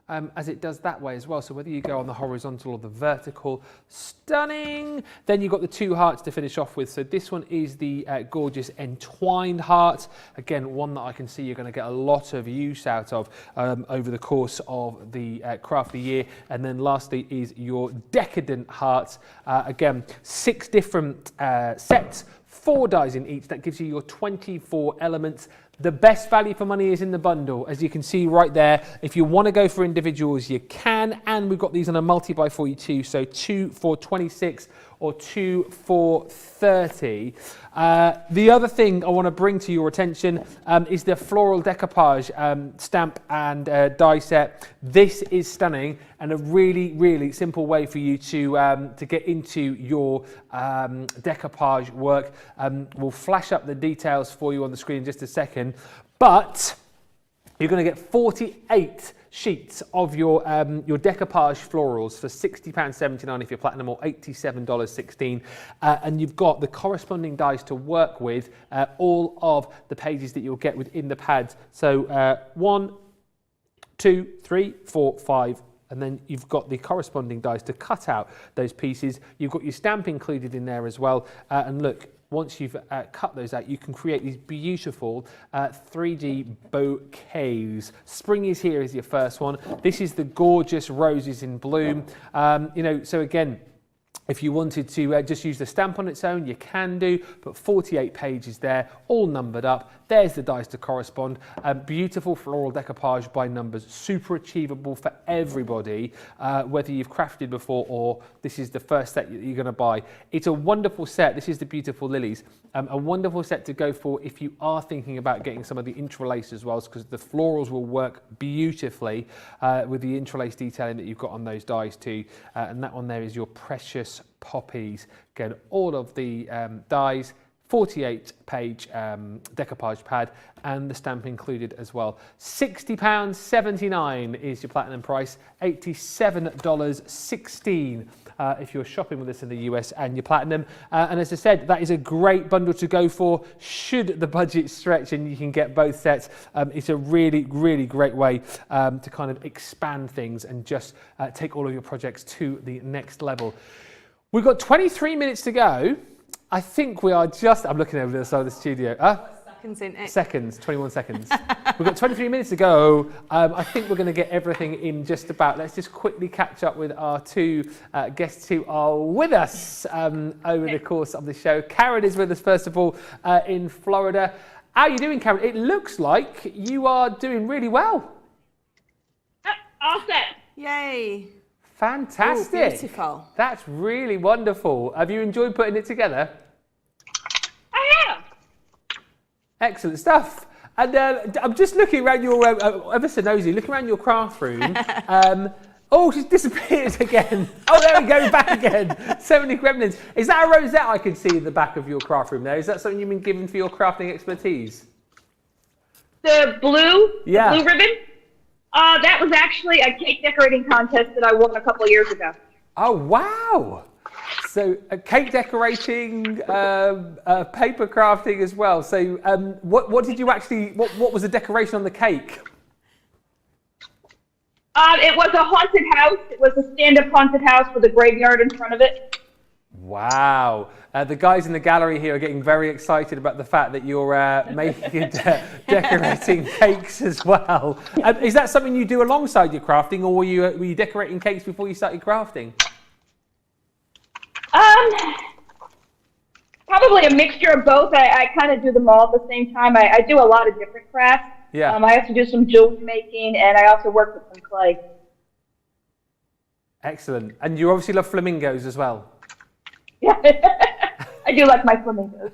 as it does that way as well. So whether you go on the horizontal or the vertical, stunning. Then you've got the 2 hearts to finish off with. So this one is the gorgeous entwined heart. Again, one that I can see you're going to get a lot of use out of over the course of the crafty year. And then lastly is your decadent heart. Again, 6 different sets, 4 dies in each. That gives you your 24 elements. The best value for money is in the bundle, as you can see right there. If you want to go for individuals, you can, and we've got these on a multi-buy for you too. So 2 for 26 or 2 for 30. The other thing I want to bring to your attention is the floral decoupage stamp and die set. This is stunning and a really, really simple way for you to get into your decoupage work. We'll flash up the details for you on the screen in just a second, but you're going to get 48 sheets of your decoupage florals for £60.79 if you're platinum, or $87.16, and you've got the corresponding dies to work with, all of the pages that you'll get within the pads. So 1, 2, 3, 4, 5. And then you've got the corresponding dies to cut out those pieces. You've got your stamp included in there as well. And look, once you've cut those out, you can create these beautiful 3D bouquets. Spring is here is your first one. This is the gorgeous roses in bloom. You know, so again, if you wanted to just use the stamp on its own, you can do, but 48 pages there, all numbered up. There's the dies to correspond. Beautiful floral decoupage by numbers, super achievable for everybody, whether you've crafted before or this is the first set that you're going to buy. It's a wonderful set. This is the beautiful lilies. A wonderful set to go for if you are thinking about getting some of the interlace as well, because the florals will work beautifully with the interlace detailing that you've got on those dies too. And that one there is your precious poppies. Again, all of the dies, 48-page decoupage pad, and the stamp included as well. £60.79 is your platinum price, $87.16 if you're shopping with us in the US and your platinum. And as I said, that is a great bundle to go for should the budget stretch and you can get both sets. It's a really, really great way to kind of expand things and just take all of your projects to the next level. We've got 23 minutes to go. I think we are just, I'm looking over the side of the studio. Seconds in it. Seconds, 21 seconds. We've got 23 minutes to go. I think we're going to get everything in just about. Let's just quickly catch up with our 2 guests who are with us over the course of the show. Karen is with us, first of all, in Florida. How are you doing, Karen? It looks like you are doing really well. All set. Yay. Fantastic. Ooh, beautiful. That's really wonderful. Have you enjoyed putting it together? I have. Excellent stuff. And I'm just looking around your, ever so nosy, looking around your craft room. Oh, she's disappeared again. Oh, there we go, back again. So many gremlins. Is that a rosette I can see in the back of your craft room there? Is that something you've been given for your crafting expertise? The blue, yeah. Blue ribbon. That was actually a cake decorating contest that I won a couple of years ago. Oh, wow. So cake decorating, paper crafting as well. So what did you actually, what was the decoration on the cake? It was a haunted house. It was a stand-up haunted house with a graveyard in front of it. Wow. The guys in the gallery here are getting very excited about the fact that you're making decorating cakes as well. Is that something you do alongside your crafting, or were you decorating cakes before you started crafting? Probably a mixture of both. I kind of do them all at the same time. I do a lot of different crafts. Yeah. I also do some jewelry making, and I also work with some clay. Excellent. And you obviously love flamingos as well. Yeah, I do like my flamingos.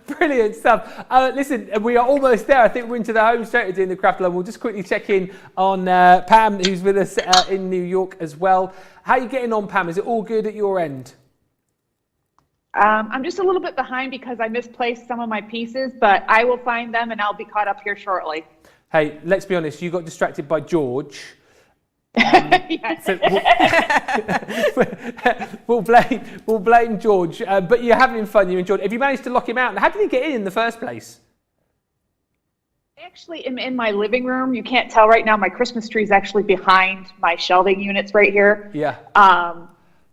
Brilliant stuff. Listen, we are almost there. I think we're into the home straight of doing the craft along. We'll just quickly check in on Pam, who's with us in New York as well. How are you getting on, Pam? Is it all good at your end? I'm just a little bit behind because I misplaced some of my pieces, but I will find them and I'll be caught up here shortly. Hey, let's be honest. You got distracted by George. So we'll blame George, but you're having fun. You enjoyed it. Have you managed to lock him out? And how did he get in the first place? I actually am in my living room. You can't tell right now. My Christmas tree is actually behind my shelving units right here. Yeah.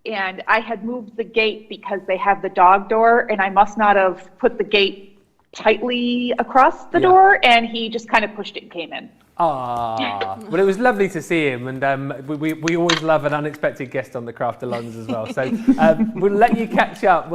And I had moved the gate because they have the dog door, and I must not have put the gate tightly across the door, and he just kind of pushed it and came in. Ah, well, it was lovely to see him, and we always love an unexpected guest on the Craft Alongs as well. So we'll let you catch up.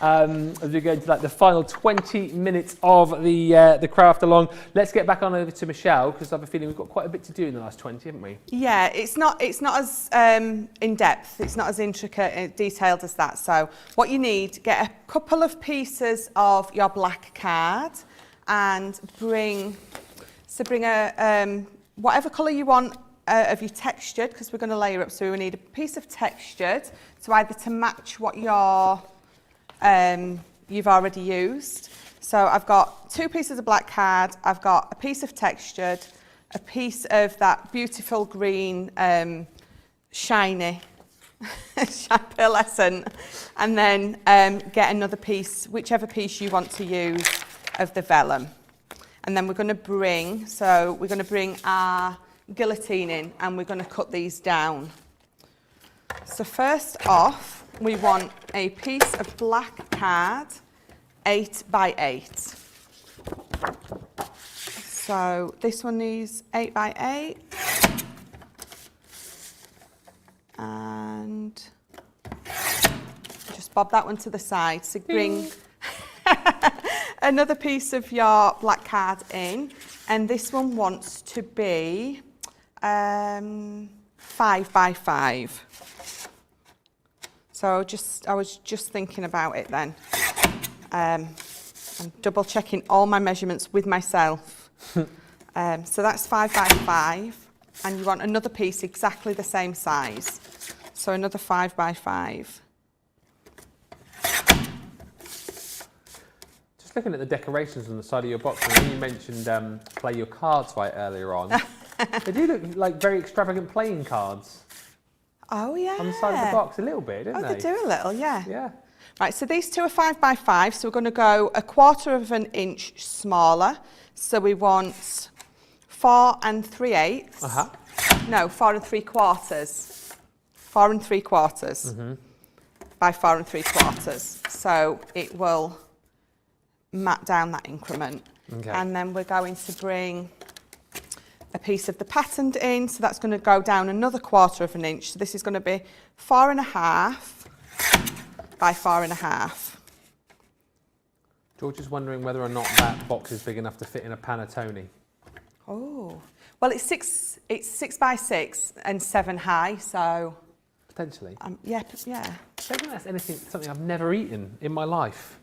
As we go into like the final 20 minutes of the Craft Along. Let's get back on over to Michelle, because I have a feeling we've got quite a bit to do in the last 20, haven't we? Yeah, it's not as in depth. It's not as intricate and detailed as that. So what you need, get a couple of pieces of your black card and bring a whatever colour you want of your textured, because we're going to layer up. So we need a piece of textured, so either to match what you've already used. So I've got 2 pieces of black card. I've got a piece of textured, a piece of that beautiful green shiny pearlescent, and then get another piece, whichever piece you want to use, of the vellum. And then we're going to bring our guillotine in, and we're going to cut these down. So first off, we want a piece of black card, 8 by 8. So this one is 8 by 8. And just bob that one to the side. So bring another piece of your black card in, and this one wants to be 5 by 5. So I was just thinking about it then. I'm double checking all my measurements with myself. So that's 5 by 5, and you want another piece exactly the same size. So another 5 by 5. Looking at the decorations on the side of your box, and when you mentioned play your cards right earlier on, they do look like very extravagant playing cards. Oh yeah. On the side of the box, a little bit, don't they? Oh, they do a little, yeah. Yeah. Right, so these 2 are 5 by 5, so we're going to go 1/4 of an inch smaller. So we want 4 3/8. No, 4 3/4. 4 3/4 by 4 3/4. So it will mat down that increment. Okay. And then we're going to bring a piece of the patterned in, so that's going to go down another 1/4 of an inch. So this is going to be 4 1/2 by 4 1/2. George is wondering whether or not that box is big enough to fit in a panettone. Oh, well, it's 6 by 6 and 7 high, so potentially. Yeah. I don't think that's something I've never eaten in my life.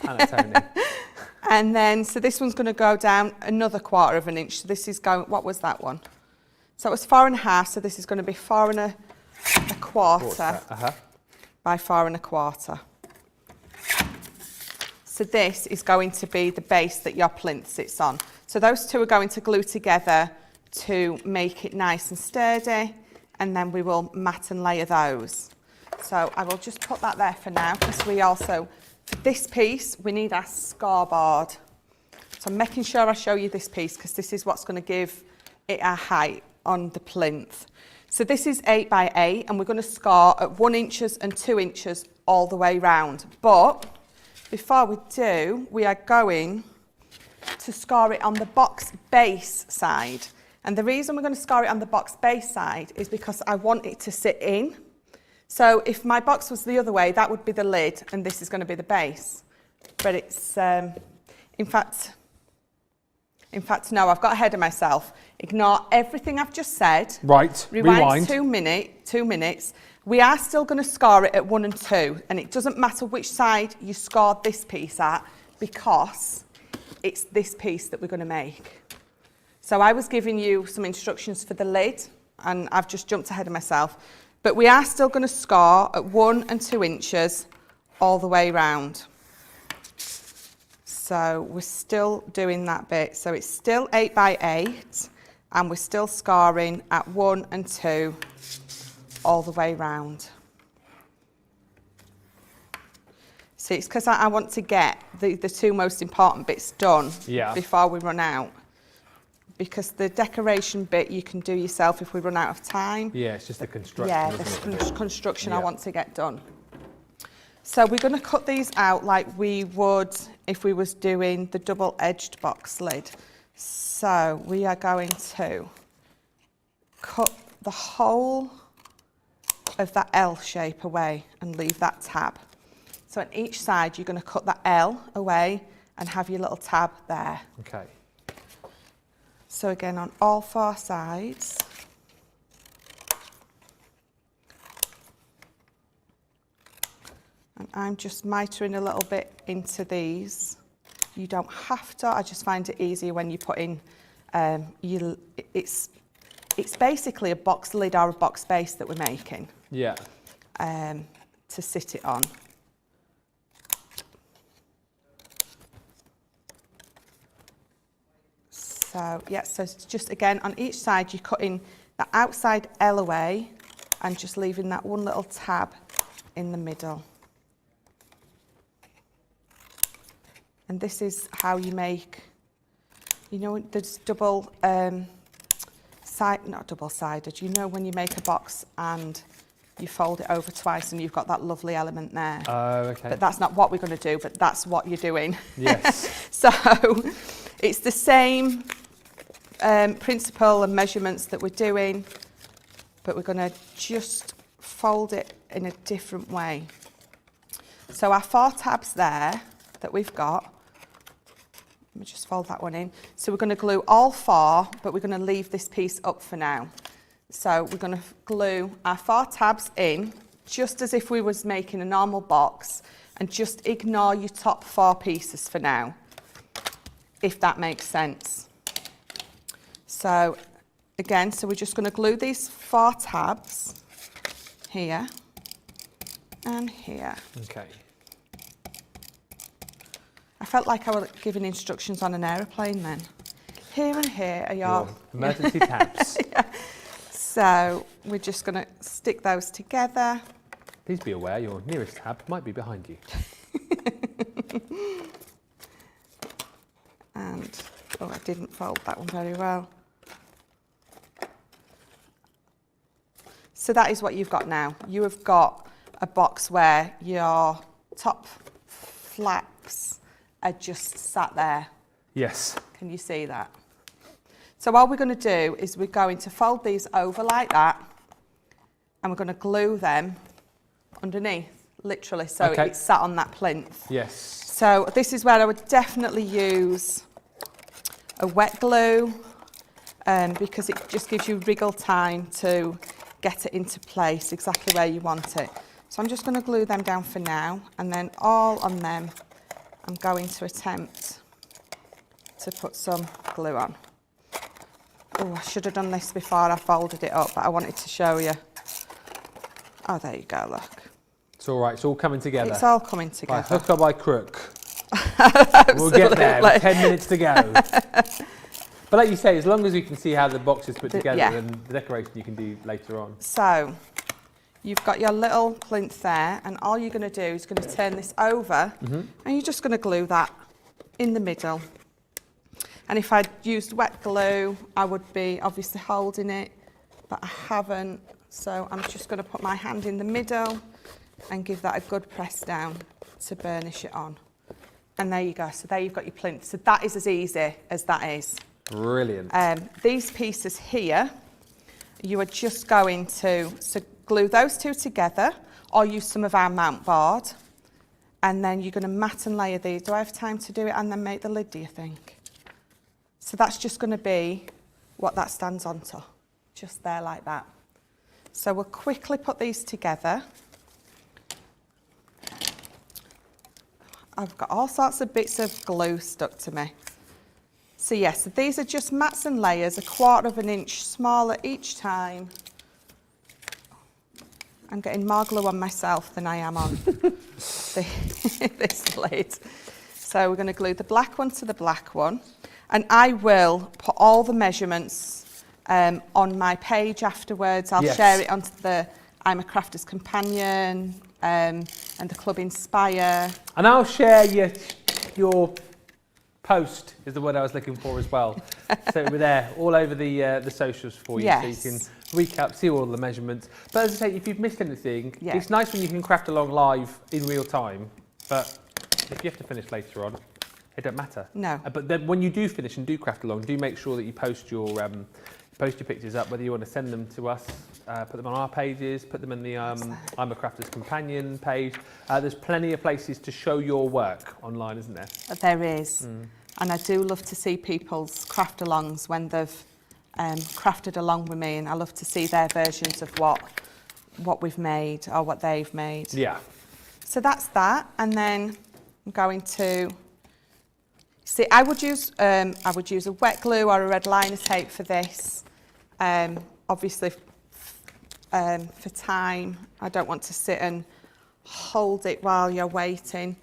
Panettone. And then, so this one's going to go down another 1/4 of an inch. So this is going, what was that one? So it was 4 1/2, so this is going to be 4 1/4 by 4 1/4. So this is going to be the base that your plinth sits on. So those 2 are going to glue together to make it nice and sturdy, and then we will mat and layer those. So I will just put that there for now, because we also, for this piece, we need our scoreboard. So I'm making sure I show you this piece, because this is what's going to give it our height on the plinth. So this is 8 by 8, and we're going to score at 1 inches and 2 inches all the way round. But before we do, we are going to score it on the box base side. And the reason we're going to score it on the box base side is because I want it to sit in. So if my box was the other way, that would be the lid and this is going to be the base. But it's, in fact, no, I've got ahead of myself. Ignore everything I've just said. Right, Rewind 2 minutes. We are still going to score it at 1 and 2, and it doesn't matter which side you scored this piece at, because it's this piece that we're going to make. So I was giving you some instructions for the lid, and I've just jumped ahead of myself. But we are still going to score at 1 and 2 inches all the way round. So we're still doing that bit. So it's still 8 by 8, and we're still scoring at 1 and 2 all the way round. See, it's because I want to get the 2 most important bits done before we run out. Because the decoration bit you can do yourself if we run out of time. Yeah, it's just the construction. Yeah, the construction I want to get done. So we're going to cut these out like we would if we was doing the double-edged box lid. So we are going to cut the whole of that L shape away and leave that tab. So on each side you're going to cut that L away and have your little tab there. Okay. So again, on all 4 sides. And I'm just mitering a little bit into these. You don't have to, I just find it easier when you put in, it's basically a box lid or a box base that we're making. Yeah. To sit it on. So, yeah, so it's just, again, on each side, you're cutting the outside L away and just leaving that one little tab in the middle. And this is how you make, you know, there's double, not double-sided, you know when you make a box and you fold it over twice and you've got that lovely element there. Oh, okay. But that's not what we're going to do, but that's what you're doing. Yes. So it's the same principle and measurements that we're doing, but we're going to just fold it in a different way. So our 4 tabs there that we've got, let me just fold that one in. So we're going to glue all 4, but we're going to leave this piece up for now. So we're going to glue our 4 tabs in, just as if we was making a normal box, and just ignore your top 4 pieces for now, if that makes sense. So again, so we're just going to glue these 4 tabs here and here. Okay. I felt like I was giving instructions on an aeroplane then. Here and here are your emergency tabs. Yeah. So we're just going to stick those together. Please be aware your nearest tab might be behind you. And, oh, I didn't fold that one very well. So that is what you've got now. You have got a box where your top flaps are just sat there. Yes. Can you see that? So what we're going to do is we're going to fold these over like that, and we're going to glue them underneath, literally, so it's sat on that plinth. Yes. So this is where I would definitely use a wet glue, because it just gives you wriggle time to get it into place exactly where you want it. So I'm just going to glue them down for now, and then all on them I'm going to attempt to put some glue on. Oh, I should have done this before I folded it up, but I wanted to show you. Oh, there you go, look. It's all right, it's all coming together. It's all coming together. By hook or by crook. We'll get there, with 10 minutes to go. But like you say, as long as you can see how the box is put together, then the decoration you can do later on. So, you've got your little plinth there, and all you're going to do is going to turn this over, and you're just going to glue that in the middle. And if I'd used wet glue, I would be obviously holding it, but I haven't. So I'm just going to put my hand in the middle and give that a good press down to burnish it on. And there you go. So there you've got your plinth. So that is as easy as that is. Brilliant. These pieces here, you are just going to, so glue those two together or use some of our mount board. And then you're going to mat and layer these. Do I have time to do it and then make the lid, do you think? So that's just going to be what that stands onto, just there like that. So we'll quickly put these together. I've got all sorts of bits of glue stuck to me. So yes, so these are just mats and layers, 1/4 of an inch smaller each time. I'm getting more glue on myself than I am on this lid. So we're going to glue the black one to the black one. And I will put all the measurements on my page afterwards. I'll share it onto the I'm a Crafter's Companion and the Club Inspire. And I'll share your post is the word I was looking for as well. So we're there all over the socials for you, so you can recap, see all the measurements. But as I say, if you've missed anything, it's nice when you can craft along live in real time. But if you have to finish later on, it don't matter. No. But then when you do finish and do craft along, do make sure that you post your pictures up, whether you want to send them to us, put them on our pages, put them in the I'm a Crafter's Companion page. There's plenty of places to show your work online, isn't there? There is. And I do love to see people's craft alongs when they've crafted along with me, and I love to see their versions of what we've made or what they've made. Yeah. So that's that, and then I'm going to see. I would use a wet glue or a red liner tape for this. Obviously, for time, I don't want to sit and hold it while you're waiting.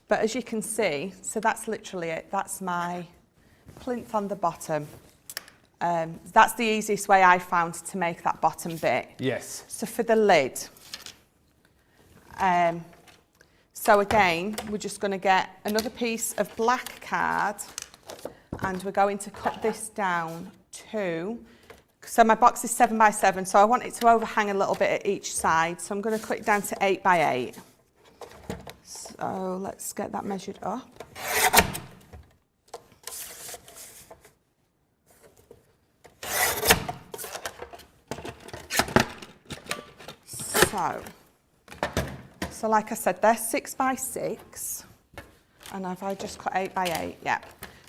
But as you can see, so that's literally it. That's my plinth on the bottom. That's the easiest way I found to make that bottom bit. Yes. So for the lid, so again, we're just going to get another piece of black card, and we're going to cut this down to, so my box is 7 by 7, so I want it to overhang a little bit at each side. So I'm going to cut it down to 8 by 8. So let's get that measured up. So like I said, they're 6 by 6, and have I just cut 8 by 8? Yeah.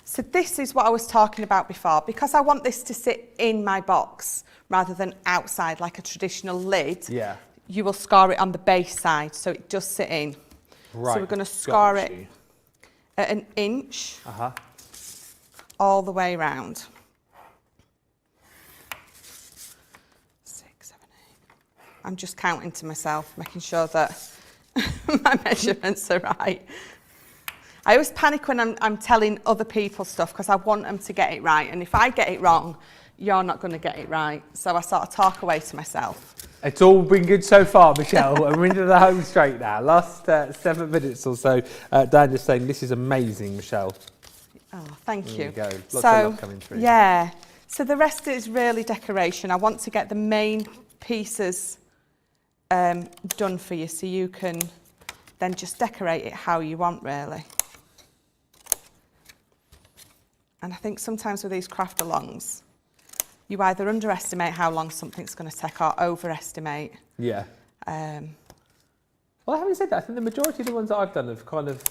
So this is what I was talking about before. Because I want this to sit in my box rather than outside like a traditional lid, you will score it on the base side so it does sit in. Right. So we're going to score it at 1 inch all the way around. 6, 7, 8. I'm just counting to myself, making sure that my measurements are right. I always panic when I'm telling other people stuff because I want them to get it right. And if I get it wrong, you're not going to get it right. So I sort of talk away to myself. It's all been good so far, Michelle, and we're into the home straight now. Last 7 minutes or so, Dan just saying, this is amazing, Michelle. Oh, thank you. There you go. Lots of love coming through. Yeah, so the rest is really decoration. I want to get the main pieces done for you so you can then just decorate it how you want, really. And I think sometimes with these craft alongs, you either underestimate how long something's going to take or overestimate. Yeah. Well, having said that, I think the majority of the ones that I've done have kind of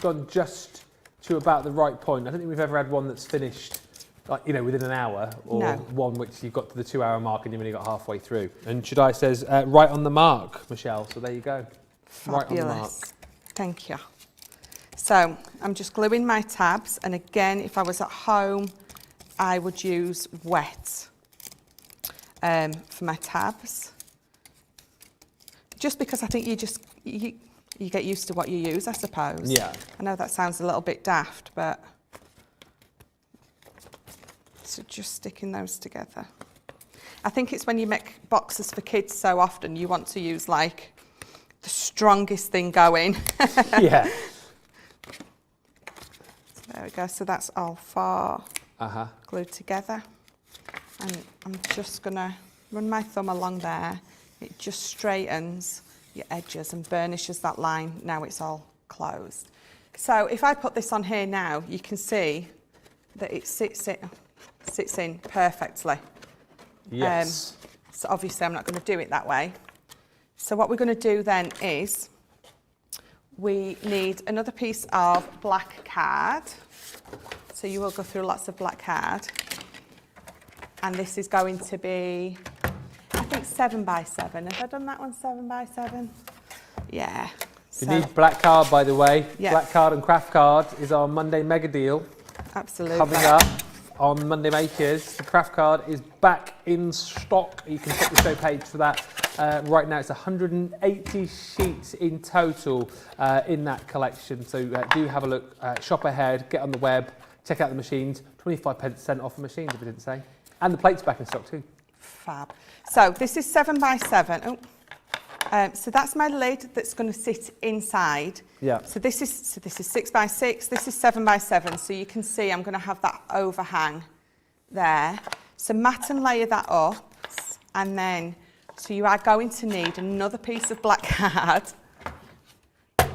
gone just to about the right point. I don't think we've ever had one that's finished, like, you know, within an hour, or one which you've got to the 2-hour mark and you've only got halfway through. And Shadai says, right on the mark, Michelle. So there you go. Fabulous. Right on the mark. Thank you. So I'm just gluing my tabs, and again, if I was at home, I would use wet for my tabs. Just because I think you get used to what you use, I suppose. Yeah. I know that sounds a little bit daft, but so just sticking those together. I think it's when you make boxes for kids so often, you want to use like the strongest thing going. Yeah. So there we go. So that's all 4 glued together. And I'm just going to run my thumb along there. It just straightens your edges and burnishes that line. Now it's all closed. So if I put this on here now, you can see that it sits in perfectly. Yes. So obviously I'm not going to do it that way. So what we're going to do then is we need another piece of black card. So you will go through lots of black card. And this is going to be, I think 7 by 7. Have I done that one 7 by 7? Yeah. You need black card, by the way. Yeah. Black card and craft card is our Monday mega deal. Absolutely. Coming up on Monday Makers. The craft card is back in stock. You can check the show page for that. Right now it's 180 sheets in total in that collection. So do have a look, shop ahead, get on the web, check out the machines. 25% off the machines, if I didn't say. And the plates back in stock too. Fab. So this is 7 by 7. Oh. So that's my lid that's going to sit inside. Yeah. So this is 6 by 6. This is 7 by 7. So you can see I'm going to have that overhang there. So mat and layer that up, and then so you are going to need another piece of black card.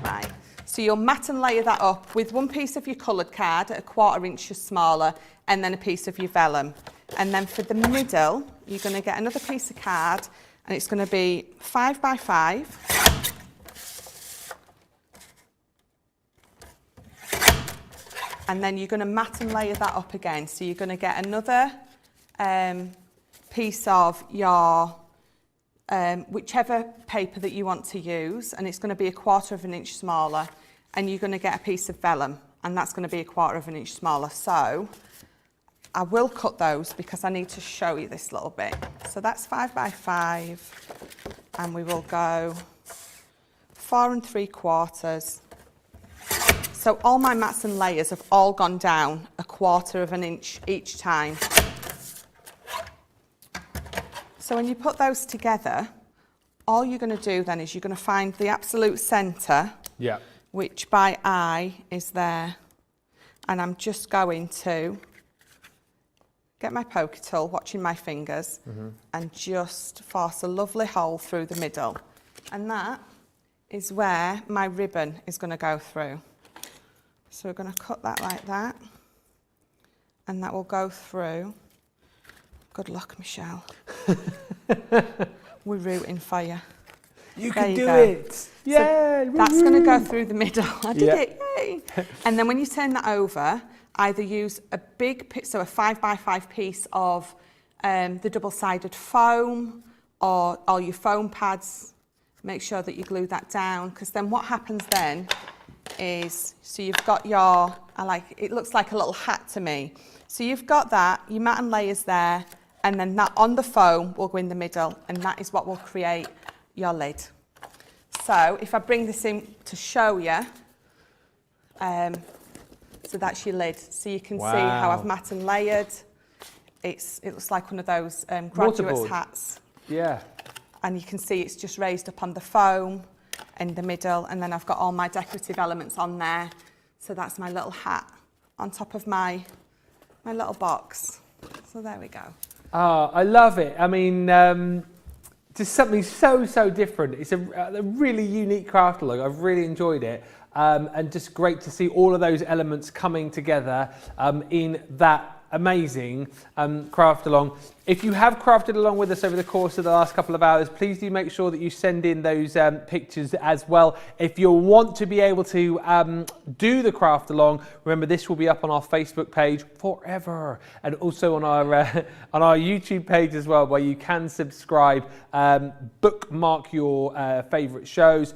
Right. So you'll mat and layer that up with one piece of your coloured card at 1/4 inch smaller, and then a piece of your vellum. And then for the middle, you're going to get another piece of card, and it's going to be 5 by 5. And then you're going to mat and layer that up again. So you're going to get another piece of your whichever paper that you want to use, and it's going to be 1/4 inch smaller. And you're going to get a piece of vellum, and that's going to be 1/4 inch smaller. So I will cut those because I need to show you this little bit. So that's 5 by 5, and we will go 4 3/4. So all my mats and layers have all gone down 1/4 inch each time. So when you put those together, all you're going to do then is you're going to find the absolute centre, Yeah. which by eye is there. And I'm just going to get my poker tool, watching my fingers, and just force a lovely hole through the middle. And that is where my ribbon is going to go through. So we're going to cut that like that, and that will go through. Good luck, Michelle. We're rooting for you. You There can you do go. it. Yeah. So that's going to go through the middle. I did Yeah. it, yay. And then when you turn that over, either use a big, so a 5 by 5 piece of the double-sided foam, or all your foam pads. Make sure that you glue that down, because then what happens then is, so you've got your, it looks like a little hat to me. So you've got that, your mat and layers there, and then that on the foam will go in the middle, and that is what will create your lid. So if I bring this in to show you, so that's your lid. So you can see how I've mat and layered. It looks like one of those graduates Waterboard. hats. Yeah. And you can see it's just raised up on the foam in the middle, and then I've got all my decorative elements on there. So that's my little hat on top of my little box. So there we go. Oh, I love it. I mean, just something so different. It's a really unique craft log. I've really enjoyed it. And just great to see all of those elements coming together in that amazing craft along. If you have crafted along with us over the course of the last couple of hours, please do make sure that you send in those pictures as well. If you want to be able to do the craft along, remember this will be up on our Facebook page forever, and also on our YouTube page as well, where you can subscribe, bookmark your favourite shows.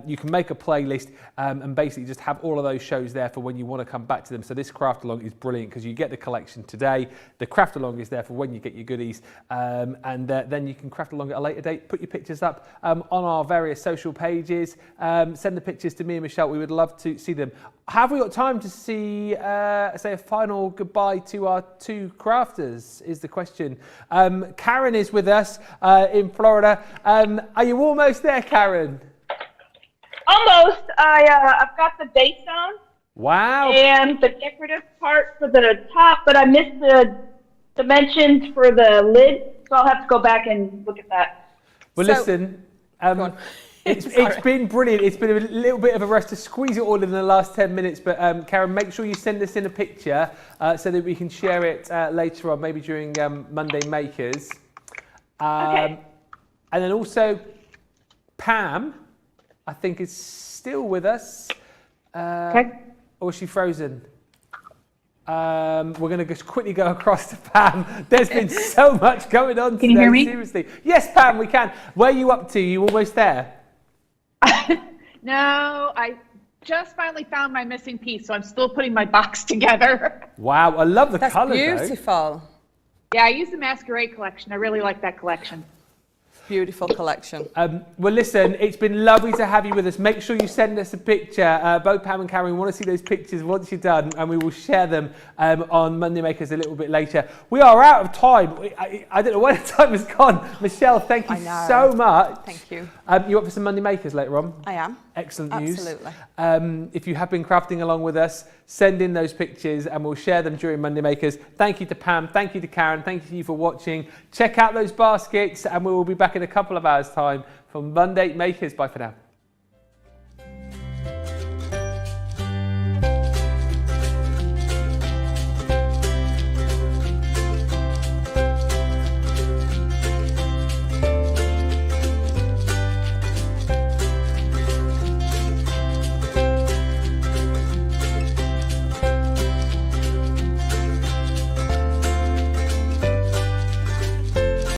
You can make a playlist and basically just have all of those shows there for when you want to come back to them. So this craft along is brilliant because you get the collection today. The craft along is there for when you get your goodies, and then you can craft along at a later date. Put your pictures up on our various social pages. Send the pictures to me and Michelle. We would love to see them. Have we got time to say a final goodbye to our two crafters is the question. Karen is with us in Florida. Are you almost there, Karen? Almost. I've got the base on. Wow. And the decorative part for the top, but I missed the dimensions for the lid, so I'll have to go back and look at that. Well, So- listen, Go on. it's been brilliant. It's been a little bit of a rush to squeeze it all in the last 10 minutes, but Karen, make sure you send us in a picture so that we can share it later on, maybe during Monday Makers. Okay. And then also Pam, I think, is still with us. Okay. Or is she frozen? We're going to just quickly go across to Pam. There's been so much going on today. Can you hear me? Seriously. Yes, Pam, we can. Where are you up to? You almost there? No, I just finally found my missing piece, so I'm still putting my box together. Wow, I love the That's colours. beautiful. Yeah, I use the Masquerade collection. I really like that collection. Beautiful collection. Well, listen, it's been lovely to have you with us. Make sure you send us a picture. Both Pam and Karen want to see those pictures once you're done, and we will share them on Monday Makers a little bit later. We are out of time. I don't know where the time has gone. Michelle, thank you so much. Thank you. You up for some Monday Makers later on? I am. Excellent news. Absolutely. If you have been crafting along with us, send in those pictures and we'll share them during Monday Makers. Thank you to Pam, thank you to Karen, thank you for watching. Check out those baskets and we will be back in a couple of hours' time for Monday Makers. Bye for now.